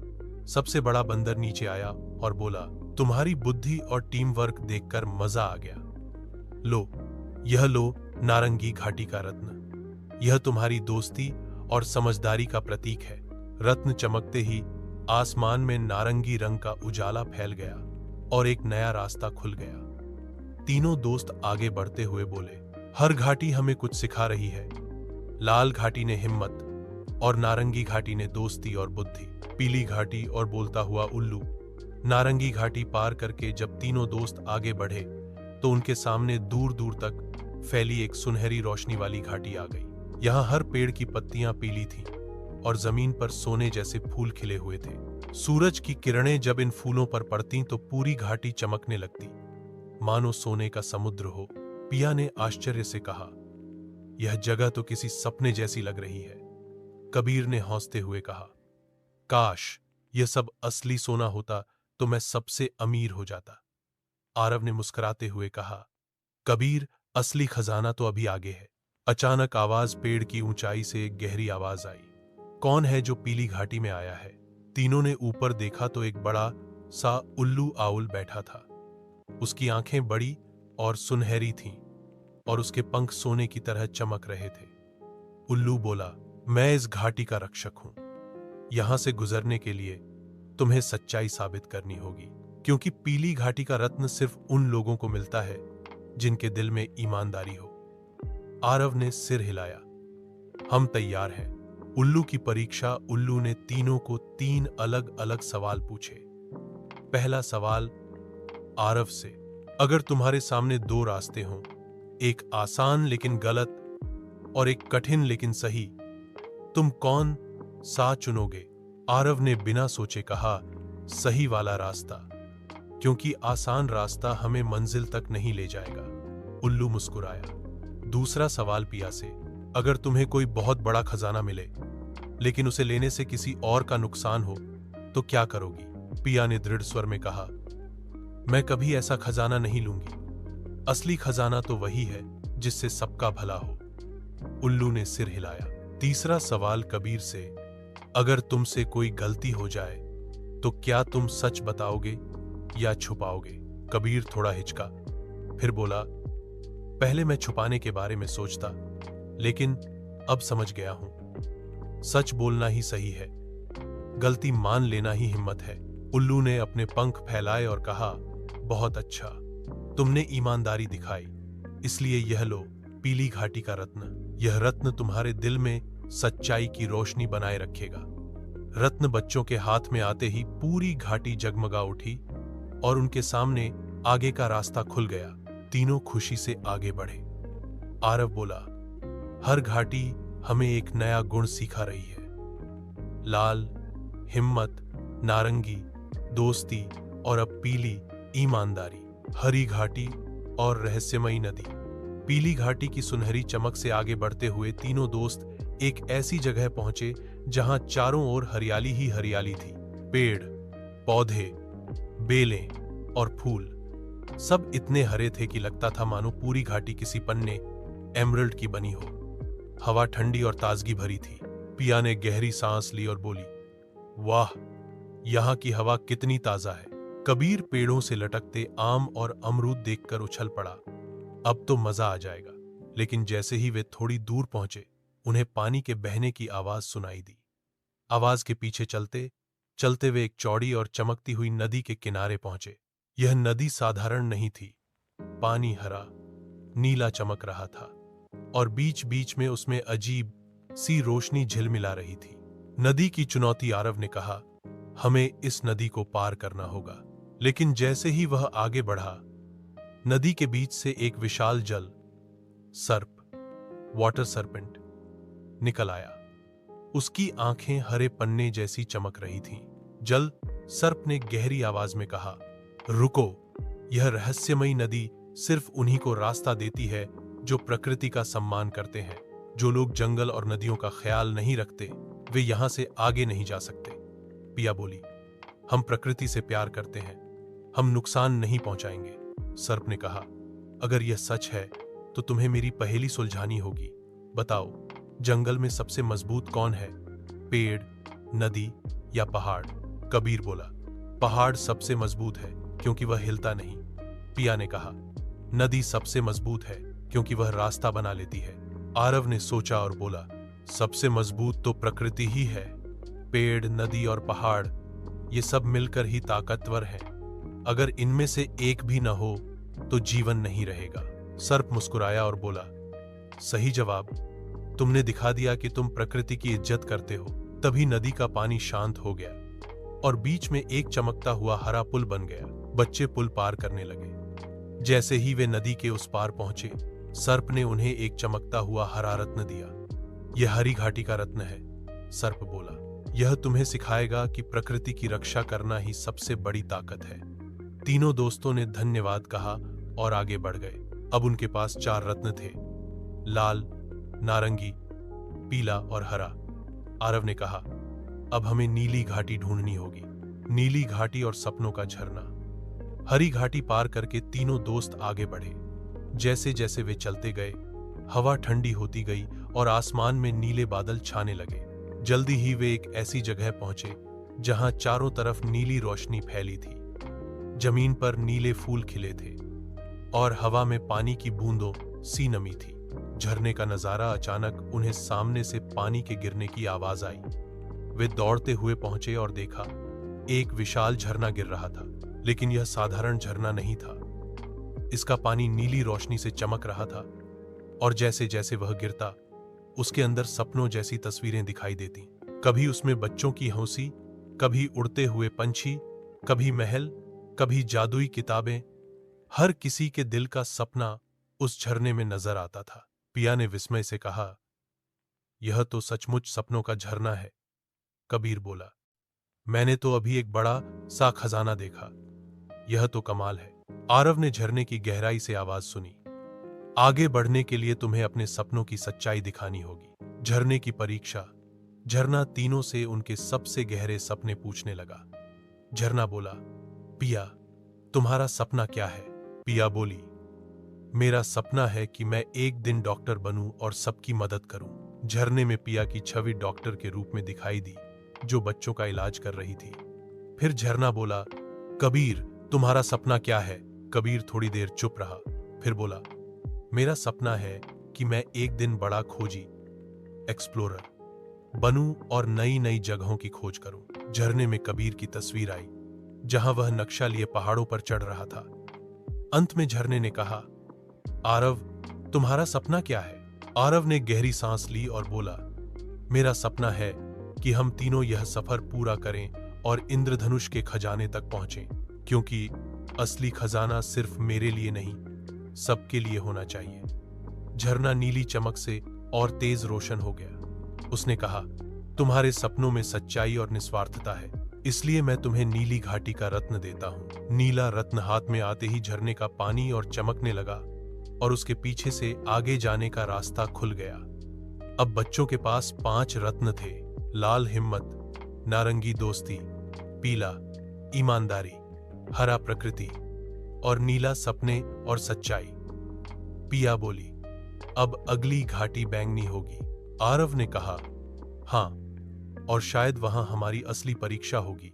सबसे बड़ा बंदर नीचे आया और बोला, तुम्हारी बुद्धि और टीम वर्क देखकर मजा आ गया। यह लो नारंगी घाटी का रत्न। यह तुम्हारी दोस्ती और समझदारी का प्रतीक है। रत्न चमकते ही आसमान में नारंगी रंग का उजाला फैल गया और एक नया रास्ता खुल गया। तीनों दोस्त आगे बढ़ते हुए बोले, हर घाटी हमें कुछ सिखा रही है। लाल घाटी ने हिम्मत और नारंगी घाटी ने दोस्ती और बुद्धि। पीली घाटी और बोलता हुआ उल्लू। नारंगी घाटी पार करके जब तीनों दोस्त आगे बढ़े तो उनके सामने दूर दूर तक फैली एक सुनहरी रोशनी वाली घाटी आ गई। यहां हर पेड़ की पत्तियां पीली थीं और जमीन पर सोने जैसे फूल खिले हुए थे। सूरज की किरणें जब इन फूलों पर पड़तीं तो पूरी घाटी चमकने लगती, मानो सोने का समुद्र हो। पिया ने आश्चर्य से कहा, यह जगह तो किसी सपने जैसी लग रही है। कबीर ने हंसते हुए कहा, काश यह सब असली सोना होता तो मैं सबसे अमीर हो जाता। आरव ने मुस्कुराते हुए कहा, कबीर, असली खजाना तो अभी आगे है। अचानक आवाज पेड़ की ऊंचाई से एक गहरी आवाज आई, कौन है जो पीली घाटी में आया है? तीनों ने ऊपर देखा तो एक बड़ा सा उल्लू आउल बैठा था। उसकी आंखें बड़ी और सुनहरी थीं और उसके पंख सोने की तरह चमक रहे थे। उल्लू बोला, मैं इस घाटी का रक्षक हूं। यहां से गुजरने के लिए तुम्हें सच्चाई साबित करनी होगी, क्योंकि पीली घाटी का रत्न सिर्फ उन लोगों को मिलता है जिनके दिल में ईमानदारी हो। आरव ने सिर हिलाया, हम तैयार हैं। उल्लू की परीक्षा। उल्लू ने तीनों को 3 अलग अलग सवाल पूछे। पहला सवाल आरव से, अगर तुम्हारे सामने 2 रास्ते हों, एक आसान लेकिन गलत और एक कठिन लेकिन सही, तुम कौन सा चुनोगे? आरव ने बिना सोचे कहा, सही वाला रास्ता, क्योंकि आसान रास्ता हमें मंजिल तक नहीं ले जाएगा। उल्लू मुस्कुराया। दूसरा सवाल पिया से, अगर तुम्हें कोई बहुत बड़ा खजाना मिले लेकिन उसे लेने से किसी और का नुकसान हो तो क्या करोगी? पिया ने दृढ़ स्वर में कहा, मैं कभी ऐसा खजाना नहीं लूंगी। असली खजाना तो वही है जिससे सबका भला हो। उल्लू ने सिर हिलाया। तीसरा सवाल कबीर से, अगर तुमसे कोई गलती हो जाए तो क्या तुम सच बताओगे या छुपाओगे? कबीर थोड़ा हिचका, फिर बोला, पहले मैं छुपाने के बारे में सोचता, लेकिन अब समझ गया हूं, सच बोलना ही सही है। गलती मान लेना ही हिम्मत है। उल्लू ने अपने पंख फैलाए और कहा, बहुत अच्छा, तुमने ईमानदारी दिखाई, इसलिए यह लो पीली घाटी का रत्न। यह रत्न तुम्हारे दिल में सच्चाई की रोशनी बनाए रखेगा। रत्न बच्चों के हाथ में आते ही पूरी घाटी जगमगा उठी और उनके सामने आगे का रास्ता खुल गया। तीनों खुशी से आगे बढ़े। आरव बोला, हर घाटी हमें एक नया गुण सिखा रही है। लाल हिम्मत, नारंगी दोस्ती और अब पीली ईमानदारी। हरी घाटी और रहस्यमयी नदी। पीली घाटी की सुनहरी चमक से आगे बढ़ते हुए तीनों दोस्त एक ऐसी जगह पहुंचे जहां चारों ओर हरियाली ही हरियाली थी। पेड़, पौधे, बेलें और फूल सब इतने हरे थे कि लगता था मानो पूरी घाटी किसी पन्ने एमरल्ड की बनी हो। हवा ठंडी और ताजगी भरी थी। पिया ने गहरी सांस ली और बोली, वाह, यहां की हवा कितनी ताजा है। कबीर पेड़ों से लटकते आम और अमरूद देखकर उछल पड़ा, अब तो मजा आ जाएगा। लेकिन जैसे ही वे थोड़ी दूर पहुंचे, उन्हें पानी के बहने की आवाज सुनाई दी। आवाज के पीछे चलते चलते वे एक चौड़ी और चमकती हुई नदी के किनारे पहुंचे। यह नदी साधारण नहीं थी। पानी हरा नीला चमक रहा था और बीच बीच में उसमें अजीब सी रोशनी झिलमिला रही थी। नदी की चुनौती, आरव ने कहा, हमें इस नदी को पार करना होगा। लेकिन जैसे ही वह आगे बढ़ा, नदी के बीच से एक विशाल जल सर्प, वाटर सर्पेंट, निकल आया। उसकी आंखें हरे पन्ने जैसी चमक रही थीं। जल सर्प ने गहरी आवाज में कहा, रुको, यह रहस्यमयी नदी सिर्फ उन्हीं को रास्ता देती है जो प्रकृति का सम्मान करते हैं। जो लोग जंगल और नदियों का ख्याल नहीं रखते, वे यहां से आगे नहीं जा सकते। पिया बोली, हम प्रकृति से प्यार करते हैं, हम नुकसान नहीं पहुंचाएंगे। सर्प ने कहा, अगर यह सच है तो तुम्हें मेरी पहेली सुलझानी होगी। बताओ, जंगल में सबसे मजबूत कौन है, पेड़, नदी या पहाड़? कबीर बोला, पहाड़ सबसे मजबूत है क्योंकि वह हिलता नहीं। पिया ने कहा, नदी सबसे मजबूत है क्योंकि वह रास्ता बना लेती है। आरव ने सोचा और बोला, सबसे मजबूत तो प्रकृति ही है। पेड़, नदी और पहाड़, ये सब मिलकर ही ताकतवर हैं। अगर इनमें से एक भी न हो तो जीवन नहीं रहेगा। सर्प मुस्कुराया और बोला, सही जवाब, तुमने दिखा दिया कि तुम प्रकृति की इज्जत करते हो। तभी नदी का पानी शांत हो गया और बीच में एक चमकता हुआ हरा पुल बन गया। बच्चे पुल पार करने लगे। जैसे ही वे नदी के उस पार पहुंचे, सर्प ने उन्हें एक चमकता हुआ हरा रत्न दिया। यह हरी घाटी का रत्न है, सर्प बोला। यह तुम्हें सिखाएगा कि प्रकृति की रक्षा करना ही सबसे बड़ी ताकत है। तीनों दोस्तों ने धन्यवाद कहा और आगे बढ़ गए। अब उनके पास 4 रत्न थे, लाल, नारंगी, पीला और हरा। आरव ने कहा, अब हमें नीली घाटी ढूंढनी होगी। नीली घाटी और सपनों का झरना। हरी घाटी पार करके तीनों दोस्त आगे बढ़े। जैसे जैसे वे चलते गए, हवा ठंडी होती गई और आसमान में नीले बादल छाने लगे। जल्दी ही वे एक ऐसी जगह पहुंचे जहां चारों तरफ नीली रोशनी फैली थी। जमीन पर नीले फूल खिले थे और हवा में पानी की बूंदों सी नमी थी। झरने का नजारा, अचानक उन्हें सामने से पानी के गिरने की आवाज आई। वे दौड़ते हुए पहुंचे और देखा, एक विशाल झरना गिर रहा था। लेकिन यह साधारण झरना नहीं था। इसका पानी नीली रोशनी से चमक रहा था और जैसे जैसे वह गिरता, उसके अंदर सपनों जैसी तस्वीरें दिखाई देती। कभी उसमें बच्चों की हंसी, कभी उड़ते हुए पंछी, कभी महल, कभी जादुई किताबें। हर किसी के दिल का सपना उस झरने में नजर आता था। पिया ने विस्मय से कहा, यह तो सचमुच सपनों का झरना है। कबीर बोला, मैंने तो अभी एक बड़ा सा खजाना देखा। यह तो कमाल है। आरव ने झरने की गहराई से आवाज सुनी, आगे बढ़ने के लिए तुम्हें अपने सपनों की सच्चाई दिखानी होगी। झरने की परीक्षा। झरना तीनों से उनके सबसे गहरे सपने पूछने लगा। झरना बोला, पिया, तुम्हारा सपना क्या है? पिया बोली, मेरा सपना है कि मैं एक दिन डॉक्टर बनूं और सबकी मदद करूं। झरने में पिया की छवि डॉक्टर के रूप में दिखाई दी, जो बच्चों का इलाज कर रही थी। फिर झरना बोला, कबीर, तुम्हारा सपना क्या है? कबीर थोड़ी देर चुप रहा, फिर बोला, मेरा सपना है कि मैं एक दिन बड़ा खोजी, एक्सप्लोरर बनूं और नई नई जगहों की खोज करूं। झरने में कबीर की तस्वीर आई, जहां वह नक्शा लिए पहाड़ों पर चढ़ रहा था। अंत में झरने ने कहा, आरव, तुम्हारा सपना क्या है? आरव ने गहरी सांस ली और बोला, मेरा सपना है कि हम तीनों यह सफर पूरा करें और इंद्रधनुष के खजाने तक पहुंचें, क्योंकि असली खजाना सिर्फ मेरे लिए नहीं, सबके लिए होना चाहिए। झरना नीली चमक से और तेज रोशन हो गया। उसने कहा, तुम्हारे सपनों में सच्चाई और निस्वार्थता है, इसलिए मैं तुम्हें नीली घाटी का रत्न देता हूं। नीला रत्न हाथ में आते ही झरने का पानी और चमकने लगा और उसके पीछे से आगे जाने का रास्ता खुल गया। अब बच्चों के पास 5 रत्न थे, लाल हिम्मत, नारंगी दोस्ती, पीला ईमानदारी, हरा प्रकृति और नीला सपने और सच्चाई। पिया बोली, अब अगली घाटी बैंगनी होगी। आरव ने कहा, हां, और शायद वहां हमारी असली परीक्षा होगी।